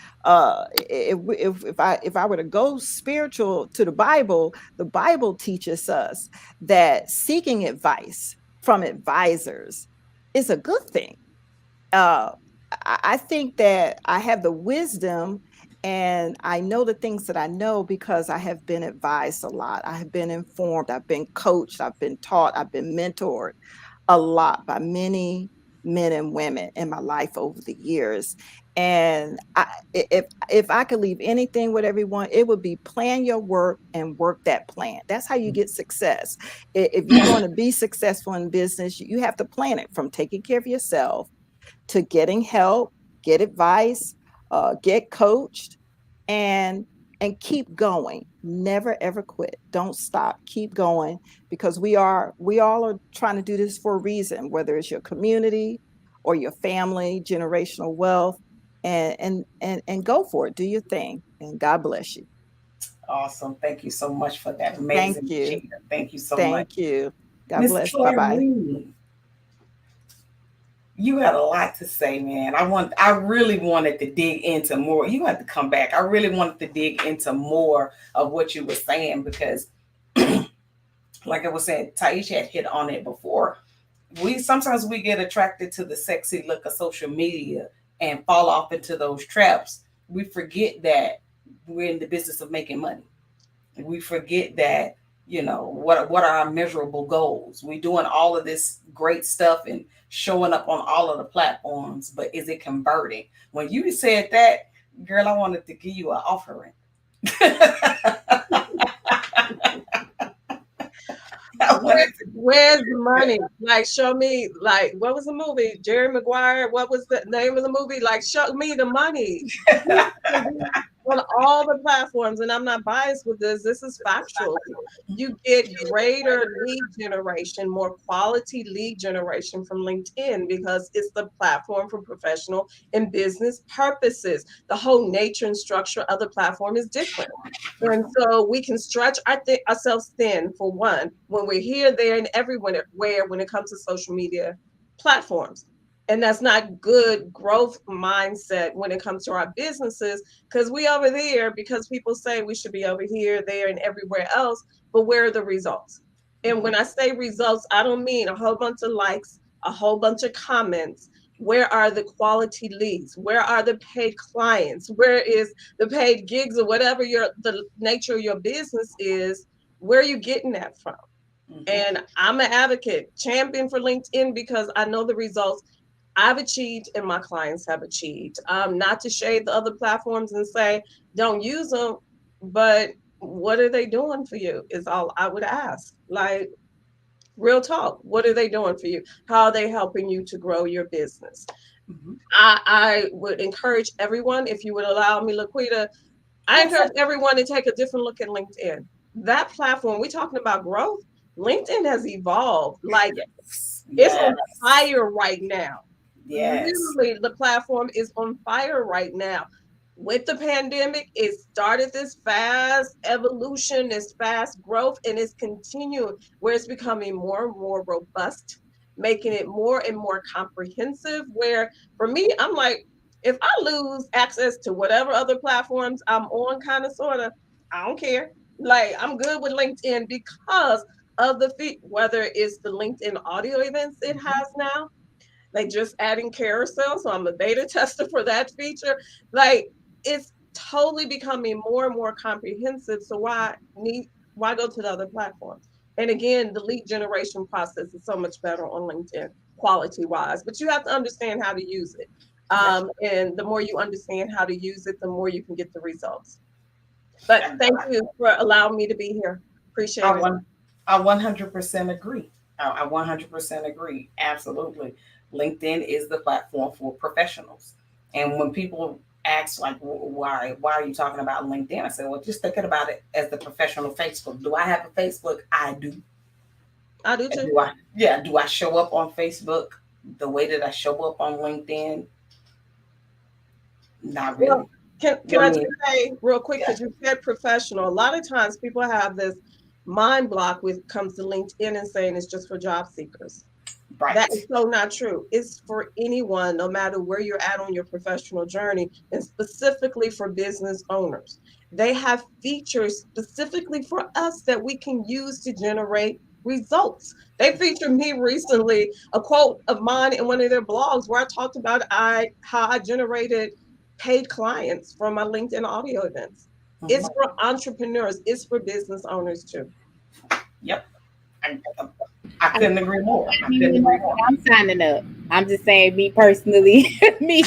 If I were to go spiritual to the Bible teaches us that seeking advice from advisors is a good thing. I think that I have the wisdom and I know the things that I know because I have been advised a lot. I have been informed, I've been coached, I've been taught, I've been mentored a lot by many men and women in my life over the years. And if I could leave anything with everyone, it would be plan your work and work that plan. That's how you get success. If you want to be successful in business, you have to plan it, from taking care of yourself to getting help, get advice, get coached, and keep going. Never ever quit. Don't stop. Keep going, because we all are trying to do this for a reason, whether it's your community or your family, generational wealth, and go for it. Do your thing, and God bless you. Awesome. Thank you so much for that Thank amazing you. share. Thank you so much. Thank you. God Miss bless. Claire Bye-bye. Reed, you had a lot to say, man. I really wanted to dig into more. You had to come back. I really wanted to dig into more of what you were saying, because like I was saying, Taisha had hit on it before. Sometimes we get attracted to the sexy look of social media and fall off into those traps. We forget that we're in the business of making money. We forget that, what are our measurable goals? We're doing all of this great stuff and showing up on all of the platforms, but is it converting? When you said that, girl, I wanted to give you an offering. Where's the money? Like, show me, like, what was the movie? Jerry Maguire, what was the name of the movie? Like, show me the money. On all the platforms, and I'm not biased with this is factual. You get greater lead generation, more quality lead generation from LinkedIn, because it's the platform for professional and business purposes. The whole nature and structure of the platform is different. And so we can stretch ourselves thin, for one, when we're here, there, and everywhere when it comes to social media platforms. And that's not good growth mindset when it comes to our businesses, because we over there, because people say we should be over here, there, and everywhere else. But where are the results? And when I say results, I don't mean a whole bunch of likes, a whole bunch of comments. Where are the quality leads? Where are the paid clients? Where is the paid gigs, or whatever the nature of your business is? Where are you getting that from? And I'm an advocate, champion for LinkedIn, because I know the results I've achieved and my clients have achieved. Not to shade the other platforms and say, don't use them, but what are they doing for you is all I would ask. Like, real talk, what are they doing for you? How are they helping you to grow your business? I would encourage everyone, if you would allow me, Laquita, I encourage everyone to take a different look at LinkedIn. That platform, we're talking about growth. LinkedIn has evolved. Like, it's on fire right now. Yes. Literally, the platform is on fire right now. With the pandemic, it started this fast evolution, this fast growth, and it's continuing, where it's becoming more and more robust, making it more and more comprehensive, where for me, I'm like, if I lose access to whatever other platforms I'm on, kind of, sort of, I don't care. Like, I'm good with LinkedIn because of the feed, whether it's the LinkedIn audio events it has now, they just adding carousel. So I'm a beta tester for that feature. Like, it's totally becoming more and more comprehensive. So why go to the other platforms? And again, the lead generation process is so much better on LinkedIn, quality wise, but you have to understand how to use it. And the more you understand how to use it, the more you can get the results. But thank you for allowing me to be here. Appreciate it. I 100% agree. I 100% agree. Absolutely. LinkedIn is the platform for professionals. And when people ask, like, why are you talking about LinkedIn? I said, well, just thinking about it as the professional Facebook. Do I have a Facebook? I do. I do too. Do I show up on Facebook the way that I show up on LinkedIn? Not really. Well, can I just say real quick, because you said professional, a lot of times people have this mind block when it comes to LinkedIn and saying it's just for job seekers. Right. That is so not true. It's for anyone, no matter where you're at on your professional journey, and specifically for business owners. They have features specifically for us that we can use to generate results. They featured me recently, a quote of mine in one of their blogs where I talked about how I generated paid clients from my LinkedIn audio events. Mm-hmm. It's for entrepreneurs. It's for business owners too. Yep. I couldn't agree more. I'm signing up. I'm just saying, me personally, me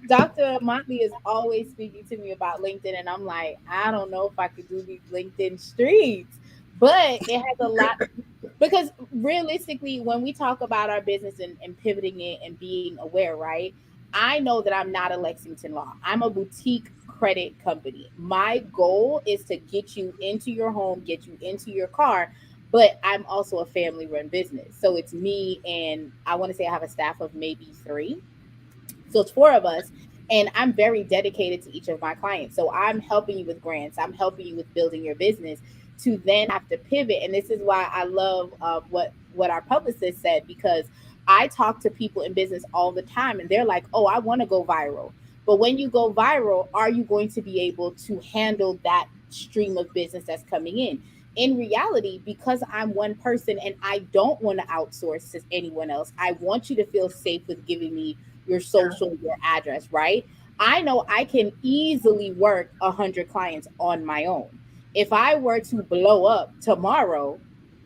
Dr. Motley is always speaking to me about LinkedIn, and I'm like, I don't know if I could do these LinkedIn streets, but it has a lot. Because realistically, when we talk about our business and pivoting it and being aware, right? I know that I'm not a Lexington Law. I'm a boutique credit company. My goal is to get you into your home, get you into your car, but I'm also a family-run business. So it's me, and I want to say I have a staff of maybe 3. So it's 4 of us, and I'm very dedicated to each of my clients. So I'm helping you with grants. I'm helping you with building your business to then have to pivot. And this is why I love what our publicist said, because I talk to people in business all the time, and they're like, oh, I want to go viral. But when you go viral, are you going to be able to handle that stream of business that's coming in? In reality, because I'm one person and I don't want to outsource to anyone else, I want you to feel safe with giving me your social, your address, right? I know I can easily work 100 clients on my own. If I were to blow up tomorrow,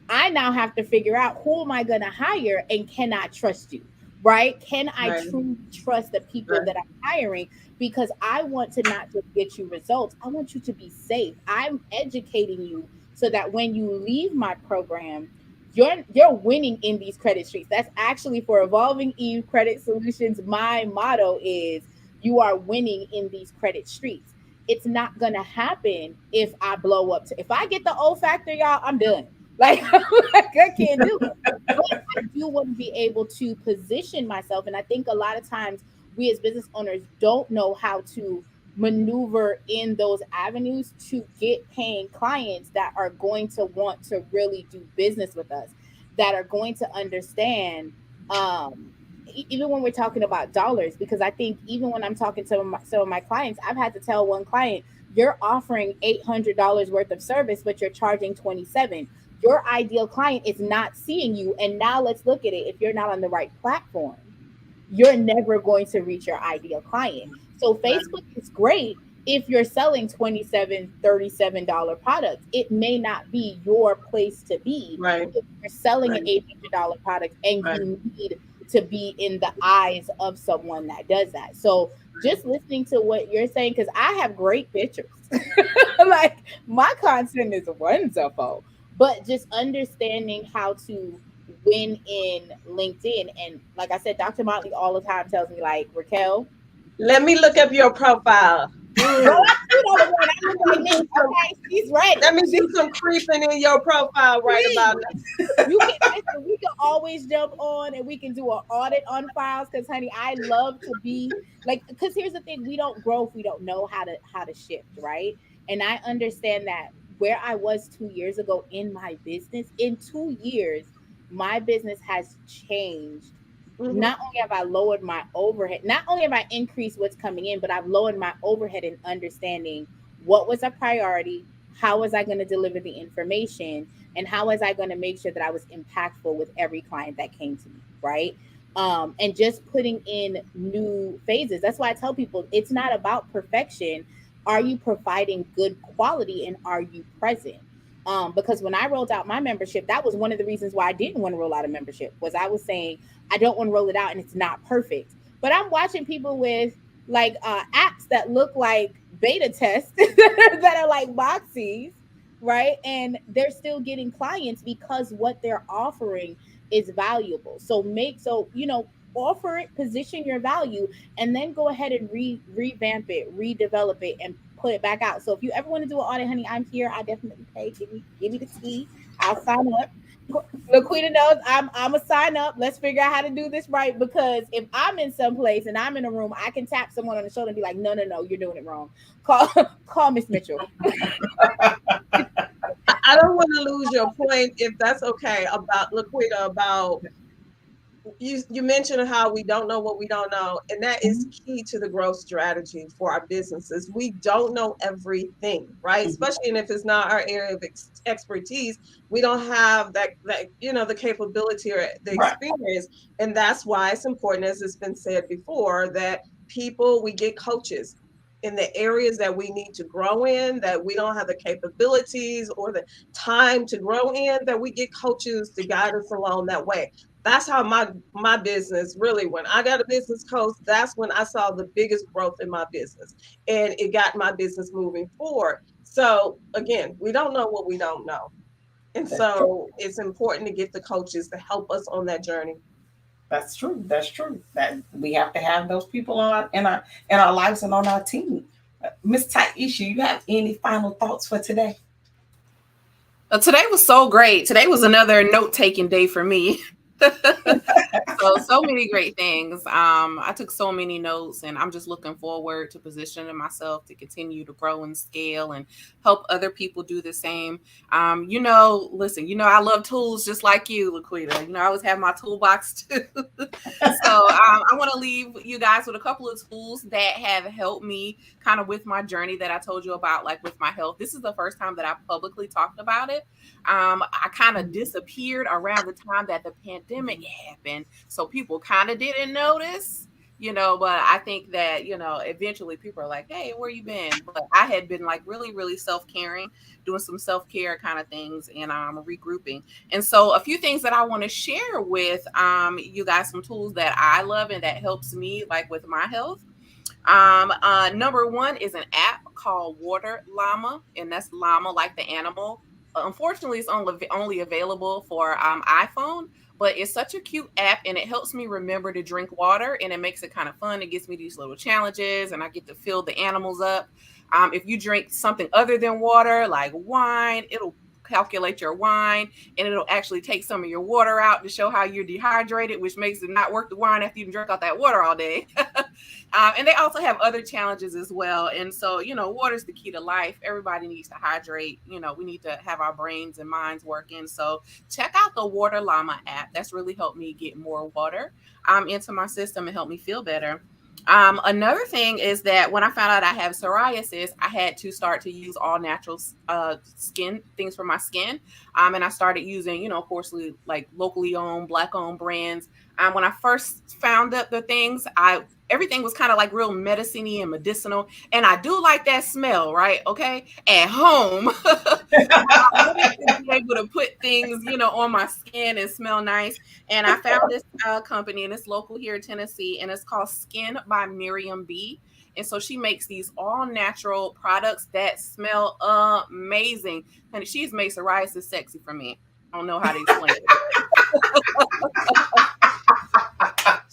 I now have to figure out, who am I going to hire, and can I trust you, right? Can I truly trust the people that I'm hiring? Because I want to not just get you results. I want you to be safe. I'm educating you so that when you leave my program, you're winning in these credit streets. That's actually, for Evolving Eve Credit Solutions, my motto is, you are winning in these credit streets. It's not going to happen if I blow up. If I get the O factor, y'all, I'm done. Like I can't do it. But I do want to be able to position myself. And I think a lot of times we as business owners don't know how to maneuver in those avenues to get paying clients that are going to want to really do business with us, that are going to understand, even when we're talking about dollars, because I think even when I'm talking to some of my clients, I've had to tell one client, you're offering $800 worth of service, but you're charging $27. Your ideal client is not seeing you. And now let's look at it. If you're not on the right platform, you're never going to reach your ideal client. So Facebook is great if you're selling $27, $37 products. It may not be your place to be. Right. If you're selling an $800 product and you need to be in the eyes of someone that does that. So just listening to what you're saying, because I have great pictures. Like, my content is wonderful. But just understanding how to win in LinkedIn. And like I said, Dr. Motley all the time tells me, like, Raquel, let me look up your profile. Okay, she's ready. Let me do some creeping in your profile about now. We can always jump on and we can do an audit on files, because honey, I love to be like, because here's the thing, we don't grow if we don't know how to shift, right? And I understand that where I was 2 years ago in my business, in 2 years, my business has changed. Not only have I lowered my overhead, not only have I increased what's coming in, but I've lowered my overhead in understanding what was a priority, how was I going to deliver the information, and how was I going to make sure that I was impactful with every client that came to me, right? And just putting in new phases. That's why I tell people it's not about perfection. Are you providing good quality and are you present? Because when I rolled out my membership, that was one of the reasons why I didn't want to roll out a membership, was I was saying I don't want to roll it out and it's not perfect. But I'm watching people with like apps that look like beta tests that are like boxies, right? And they're still getting clients because what they're offering is valuable. So offer it, position your value, and then go ahead and revamp it, redevelop it, and put it back out. So if you ever want to do an audit, honey, I'm here. I definitely pay. Give me the tea. I'll sign up. Laquita knows I'm a sign up. Let's figure out how to do this right, because if I'm in some place and I'm in a room, I can tap someone on the shoulder and be like, no, you're doing it wrong. Call Miss Mitchell. I don't want to lose your point, if that's okay, about Laquita, about you mentioned how we don't know what we don't know, and that is key to the growth strategy for our businesses. We don't know everything, right? Especially if it's not our area of expertise. We don't have that the capability or the experience, and that's why it's important, as it's been said before, that we get coaches in the areas that we need to grow in, that we don't have the capabilities or the time to grow in, that we get coaches to guide us along that way. That's how my business really, when I got a business coach, that's when I saw the biggest growth in my business, and it got my business moving forward. So again, we don't know what we don't know. And so it's important to get the coaches to help us on that journey. That's true. That's true. That we have to have those people in our lives and on our team. Miss Taisha, you have any final thoughts for today? Today was so great. Today was another note-taking day for me. So many great things. I took so many notes, and I'm just looking forward to positioning myself to continue to grow and scale and help other people do the same. Listen, I love tools just like you, Laquita. I always have my toolbox too. So I want to leave you guys with a couple of tools that have helped me kind of with my journey that I told you about, like with my health. This is the first time that I publicly talked about it. I kind of disappeared around the time that the pandemic happened. So people kind of didn't notice, but I think that, eventually people are like, hey, where you been? But I had been like really, really self-caring, doing some self-care kind of things, and regrouping. And so a few things that I want to share with you guys, some tools that I love and that helps me like with my health. Number one is an app called Water Llama, and that's llama like the animal. Unfortunately, it's only available for iPhone, but it's such a cute app, and it helps me remember to drink water, and it makes it kind of fun. It gives me these little challenges, and I get to fill the animals up. If you drink something other than water, like wine, it'll calculate your wine, and it'll actually take some of your water out to show how you're dehydrated, which makes it not worth the wine after you drink out that water all day. And they also have other challenges as well. And so, water is the key to life. Everybody needs to hydrate. We need to have our brains and minds working. So check out the Water Llama app. That's really helped me get more water into my system and help me feel better. Another thing is that when I found out I have psoriasis, I had to start to use all natural skin things for my skin. And I started using, of course, like locally owned, Black owned brands. When I first found out the things, everything was kind of like real medicine-y and medicinal. And I do like that smell, right? Okay. At home, I wanted to be able to put things, on my skin and smell nice. And I found this company, and it's local here in Tennessee, and it's called Skin by Miriam B. And so she makes these all natural products that smell amazing. And she's made psoriasis sexy for me. I don't know how to explain it.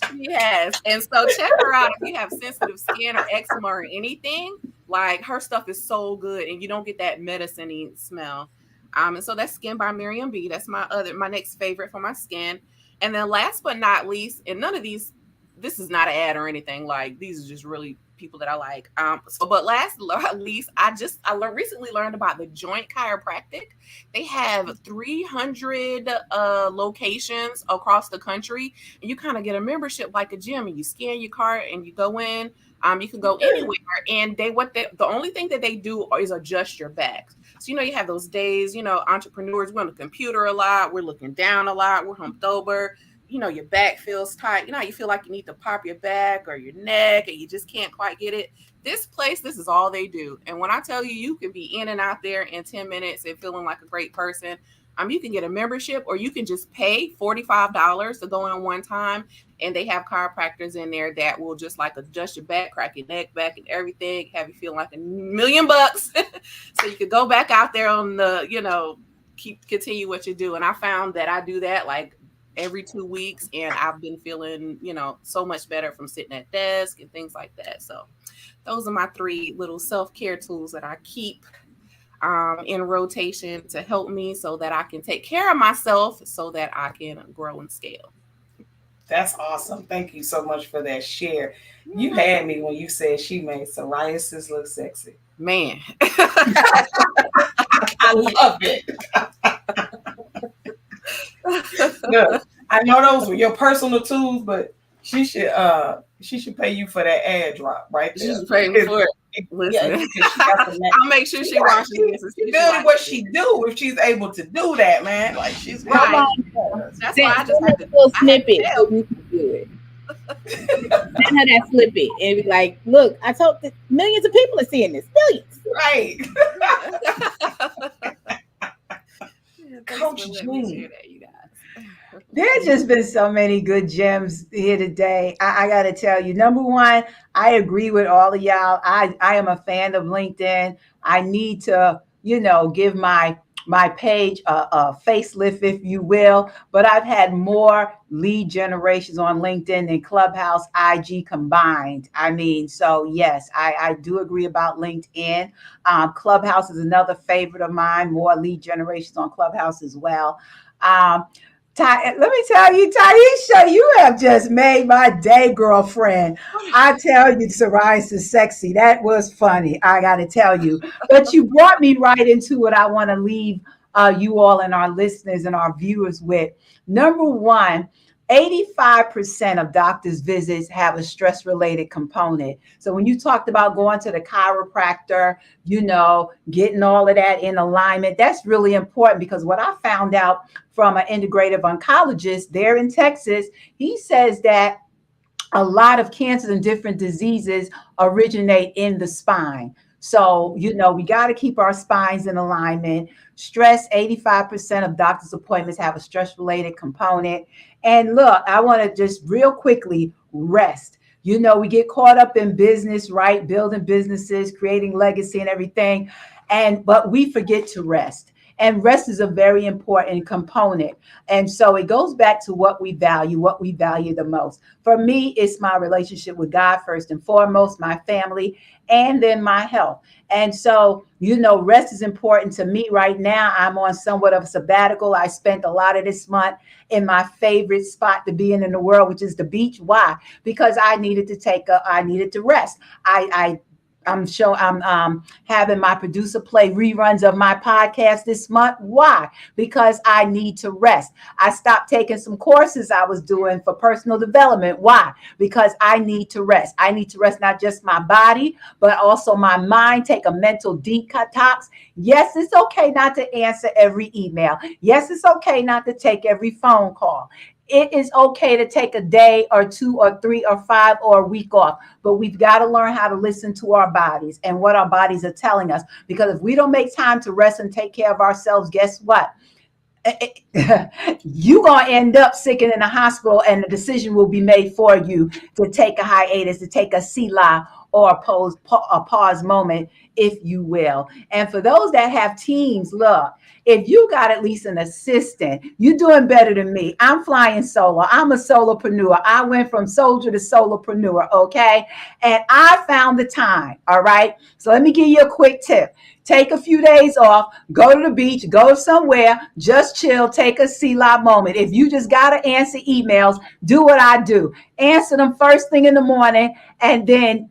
She has. And so check her out if you have sensitive skin or eczema or anything. Like, her stuff is so good, and you don't get that medicine-y smell. And so that's Skin by Miriam B. That's my next favorite for my skin. And then last but not least, and none of these, this is not an ad or anything, like these are just really people that I like. But last but not least, recently learned about the Joint Chiropractic. They have 300 locations across the country, and you kind of get a membership like a gym, and you scan your card and you go in. You can go anywhere, and the only thing that they do is adjust your back. So, you have those days, entrepreneurs, we're on the computer a lot, we're looking down a lot, we're humped over, your back feels tight, you feel like you need to pop your back or your neck and you just can't quite get it. This is all they do. And when I tell you, you can be in and out there in 10 minutes and feeling like a great person. You can get a membership, or you can just pay $45 to go in one time. And they have chiropractors in there that will just like adjust your back, crack your neck back and everything, have you feeling like $1 million. So you could go back out there on the, continue what you do. And I found that I do that like every 2 weeks, and I've been feeling, so much better from sitting at desk and things like that. So those are my 3 little self-care tools that I keep in rotation to help me so that I can take care of myself so that I can grow and scale. That's awesome. Thank you so much for that share. You had me when you said she made psoriasis look sexy. Man. I love it. Look, I know those were your personal tools, but she should pay you for that ad drop right there. She should pay me for it. Listen, I'll make sure she watches this. She's good at what she do if she's able to do that, man. Like she's right. That's why I just have to little snippet so you can do it. Send her that snippet and be like, "Look, I told millions of people are seeing this. Millions, right?" Coach Jean. There's just been so many good gems here today. I got to tell you, number one, I agree with all of y'all. I am a fan of LinkedIn. I need to, give my page a facelift, if you will. But I've had more lead generations on LinkedIn than Clubhouse, IG combined. So yes, I do agree about LinkedIn. Clubhouse is another favorite of mine. More lead generations on Clubhouse as well. Let me tell you, Taisha, you have just made my day, girlfriend. I tell you, psoriasis is sexy. That was funny. I got to tell you. But you brought me right into what I want to leave you all and our listeners and our viewers with. Number one, 85% of doctors' visits have a stress-related component. So when you talked about going to the chiropractor, getting all of that in alignment, that's really important, because what I found out from an integrative oncologist there in Texas, he says that a lot of cancers and different diseases originate in the spine. So, we got to keep our spines in alignment. Stress, 85% of doctor's appointments have a stress-related component. And look, I want to just real quickly rest. We get caught up in business, right? Building businesses, creating legacy and everything. But we forget to rest. And rest is a very important component. And so it goes back to what we value the most. For me, it's my relationship with God first and foremost, my family, and then my health. And so, rest is important to me right now. I'm on somewhat of a sabbatical. I spent a lot of this month in my favorite spot to be in the world, which is the beach. Why? Because I needed to rest. I'm having my producer play reruns of my podcast this month. Why? Because I need to rest. I stopped taking some courses I was doing for personal development. Why? Because I need to rest. I need to rest not just my body, but also my mind. Take a mental detox. Yes, it's okay not to answer every email. Yes, it's okay not to take every phone call. It is okay to take a day or 2 or 3 or 5 or a week off, but we've got to learn how to listen to our bodies and what our bodies are telling us. Because if we don't make time to rest and take care of ourselves, guess what? You're going to end up sick and in the hospital, and the decision will be made for you to take a hiatus, to take a Selah or a pause moment, if you will. And for those that have teams, look, if you got at least an assistant, you're doing better than me. I'm flying solo. I'm a solopreneur. I went from soldier to solopreneur, okay? And I found the time, all right? So let me give you a quick tip. Take a few days off, go to the beach, go somewhere, just chill, take a Selah moment. If you just got to answer emails, do what I do. Answer them first thing in the morning, and then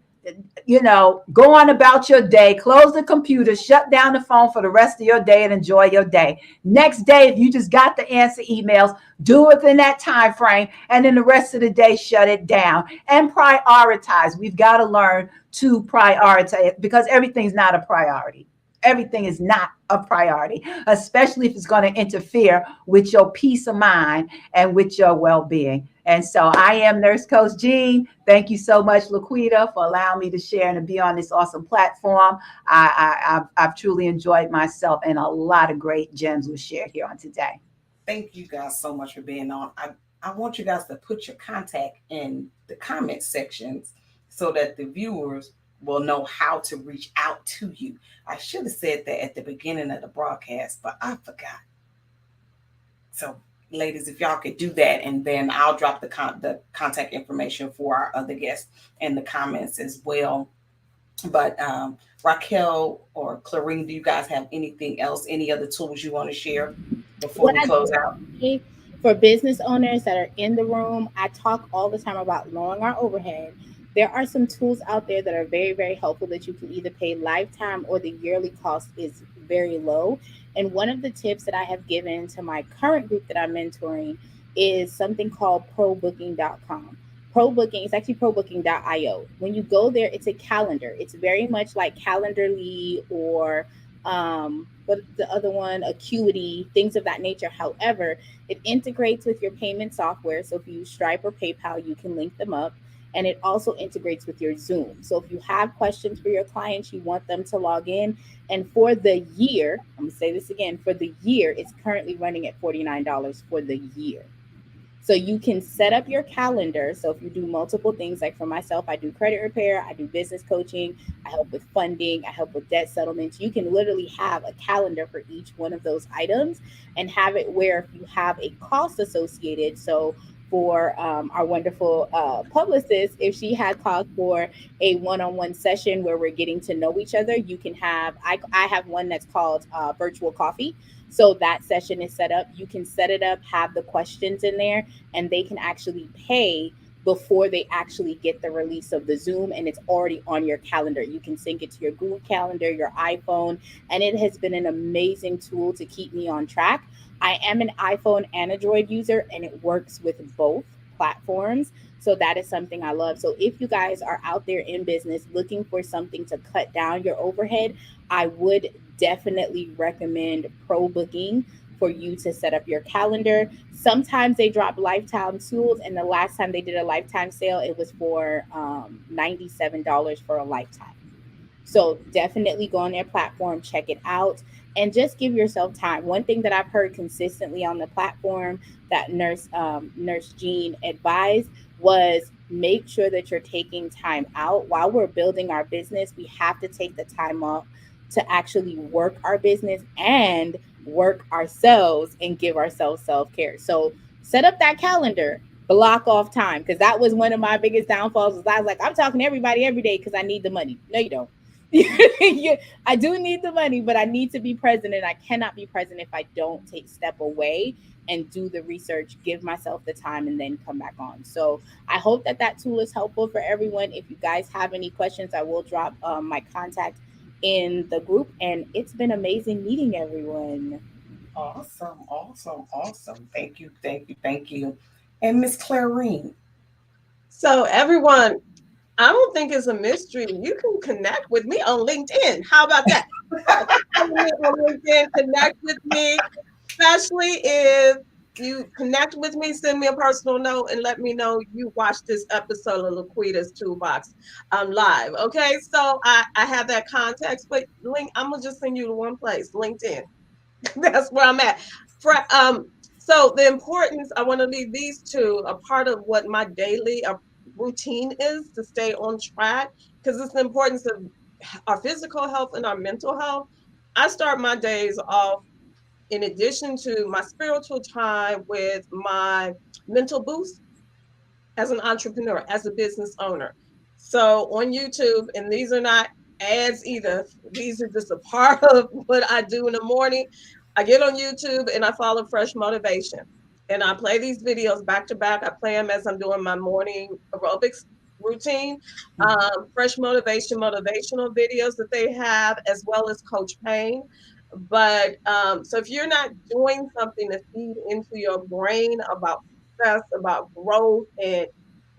go on about your day, close the computer, shut down the phone for the rest of your day and enjoy your day. Next day, if you just got to answer emails, do it within that time frame. And then the rest of the day, shut it down and prioritize. We've got to learn to prioritize because everything's not a priority. Everything is not a priority, especially if it's going to interfere with your peace of mind and with your well-being. And so I am Nurse Coach Jean. Thank you so much, Laquita, for allowing me to share and to be on this awesome platform. I've truly enjoyed myself, and a lot of great gems were shared here on today. Thank you guys so much for being on. I want you guys to put your contact in the comment sections so that the viewers will know how to reach out to you. I should have said that at the beginning of the broadcast, but I forgot. So, ladies, if y'all could do that, and then I'll drop the contact information for our other guests in the comments as well. But Raquel or Clarine, do you guys have anything else, any other tools you want to share before we close out? For business owners that are in the room, I talk all the time about lowering our overhead. There are some tools out there that are very, very helpful that you can either pay lifetime or the yearly cost is very low. And one of the tips that I have given to my current group that I'm mentoring is something called probooking.com. ProBooking, it's actually probooking.io. When you go there, it's a calendar. It's very much like Calendarly or but the other one, Acuity, things of that nature. However, it integrates with your payment software. So if you use Stripe or PayPal, you can link them up. And it also integrates with your Zoom. So if you have questions for your clients, you want them to log in. And for the year, I'm going to say this again, for the year, it's currently running at $49 for the year. So you can set up your calendar. So if you do multiple things, like for myself, I do credit repair, I do business coaching, I help with funding, I help with debt settlements. You can literally have a calendar for each one of those items and have it where if you have a cost associated. So for our wonderful publicist, if she had called for a one-on-one session where we're getting to know each other, you can have, I have one that's called virtual coffee. So that session is set up. You can set it up, have the questions in there, and they can actually pay before they actually get the release of the Zoom, and it's already on your calendar. You can sync it to your Google Calendar, your iPhone, and it has been an amazing tool to keep me on track. I am an iPhone and Android user, and it works with both platforms. So that is something I love. So if you guys are out there in business looking for something to cut down your overhead, I would definitely recommend ProBooking for you to set up your calendar. Sometimes they drop lifetime tools, and the last time they did a lifetime sale, it was for $97 for a lifetime. So definitely go on their platform, check it out, and just give yourself time. One thing that I've heard consistently on the platform that Nurse Jean advised was make sure that you're taking time out. While we're building our business, we have to take the time off to actually work our business and work ourselves and give ourselves self-care. So set up that calendar, block off time, because that was one of my biggest downfalls. Was I was like, I'm talking to everybody every day because I need the money. No, you don't. I do need the money, but I need to be present, and I cannot be present if I don't step away and do the research, give myself the time, and then come back on. So I hope that tool is helpful for everyone. If you guys have any questions, I will drop my contact in the group, and it's been amazing meeting everyone. Awesome. Thank you. And Miss Clarine. So everyone, I don't think it's a mystery. You can connect with me on LinkedIn. How about that? On LinkedIn, connect with me, especially if you connect with me, send me a personal note and let me know you watched this episode of Laquita's Toolbox live. Okay, so I have that context, but I'm gonna just send you to one place, LinkedIn. That's where I'm at. So the importance, I want to leave these two a part of what my daily routine is to stay on track, because it's the importance of our physical health and our mental health. I start my days off, in addition to my spiritual time, with my mental boost as an entrepreneur, as a business owner. So on YouTube, and these are not ads either, these are just a part of what I do in the morning. I get on YouTube and I follow Fresh Motivation, and I play these videos back to back. I play them as I'm doing my morning aerobics routine, fresh motivational videos that they have, as well as Coach Payne. But so if you're not doing something to feed into your brain about success, about growth, and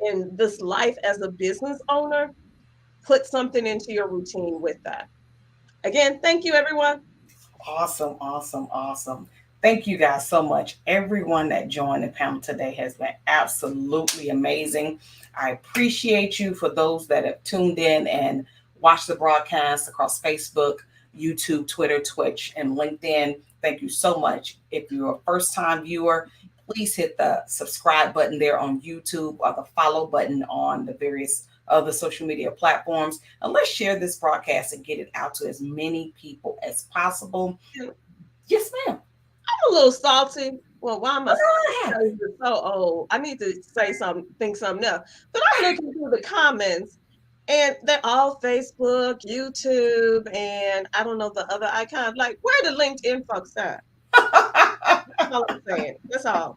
in this life as a business owner, put something into your routine with that. Again, thank you, everyone. Awesome, awesome, awesome. Thank you guys so much. Everyone that joined the panel today has been absolutely amazing. I appreciate you for those that have tuned in and watched the broadcast across Facebook, YouTube, Twitter, Twitch, and LinkedIn. Thank you so much. If you're a first-time viewer, please hit the subscribe button there on YouTube or the follow button on the various other social media platforms. And let's share this broadcast and get it out to as many people as possible. Yes, ma'am. I'm a little salty. Well, why am I so old? I need to say something, think something else. But I'm looking through the comments, and they're all Facebook, YouTube, and I don't know the other icons. Like, where the LinkedIn folks at? That's all I'm saying. That's all.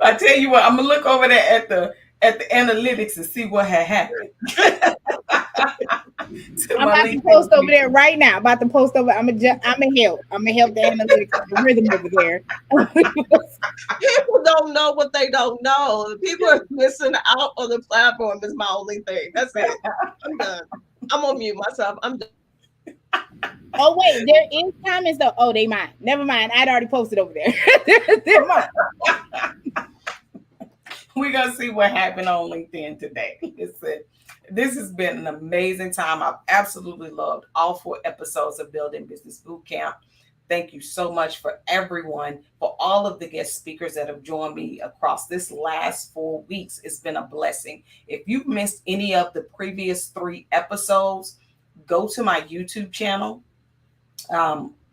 I tell you what, I'm gonna look over there at the analytics and see what had happened. I'm about to post over there right now. I'm about to post over. I'm gonna help. I'm gonna help the analytics, the rhythm over there. People don't know what they don't know. People are missing out on the platform is my only thing. That's it. I'm done. I'm gonna mute myself. I'm done. Oh wait, there is comments though. Oh, they mine. Never mind. I'd already posted over there. They're mine. We're gonna see what happened on LinkedIn today. This has been an amazing time. I've absolutely loved all 4 episodes of Building Business Bootcamp. Thank you so much for everyone, for all of the guest speakers that have joined me across this last 4 weeks. It's been a blessing. If you've missed any of the previous 3 episodes, go to my YouTube channel.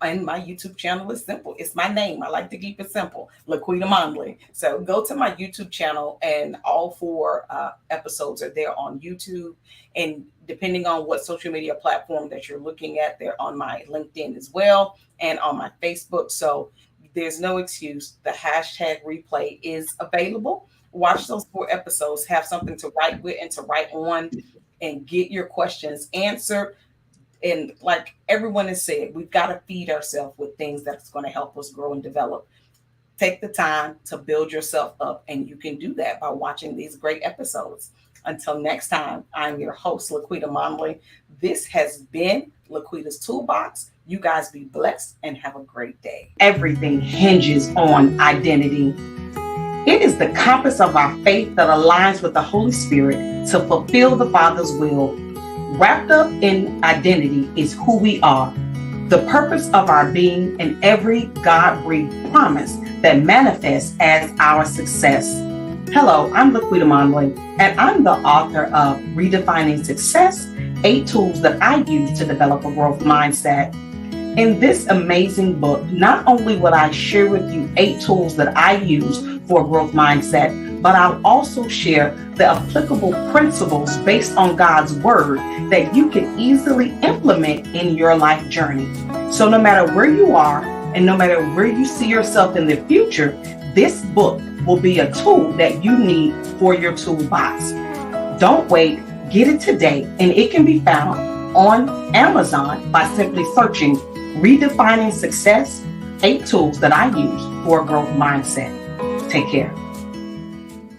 And my YouTube channel is simple. It's my name. I like to keep it simple, Laquita Mondley. So go to my YouTube channel, and all 4 episodes are there on YouTube. And depending on what social media platform that you're looking at, they're on my LinkedIn as well and on my Facebook. So there's no excuse. The hashtag replay is available. Watch those 4 episodes, have something to write with and to write on, and get your questions answered. And like everyone has said, we've got to feed ourselves with things that's going to help us grow and develop. Take the time to build yourself up, and you can do that by watching these great episodes. Until next time, I'm your host, Laquita Mondley. This has been Laquita's Toolbox. You guys be blessed and have a great day. Everything hinges on identity. It is the compass of our faith that aligns with the Holy Spirit to fulfill the Father's will. Wrapped up in identity is who we are, the purpose of our being, and every God-breathed promise that manifests as our success. Hello, I'm Laquita Mondley, and I'm the author of Redefining Success, 8 Tools that I use to develop a growth mindset. In this amazing book, not only will I share with you 8 tools that I use for a growth mindset, but I'll also share the applicable principles based on God's word that you can easily implement in your life journey. So no matter where you are and no matter where you see yourself in the future, this book will be a tool that you need for your toolbox. Don't wait, get it today, and it can be found on Amazon by simply searching Redefining Success, 8 Tools that I use for a growth mindset. Take care.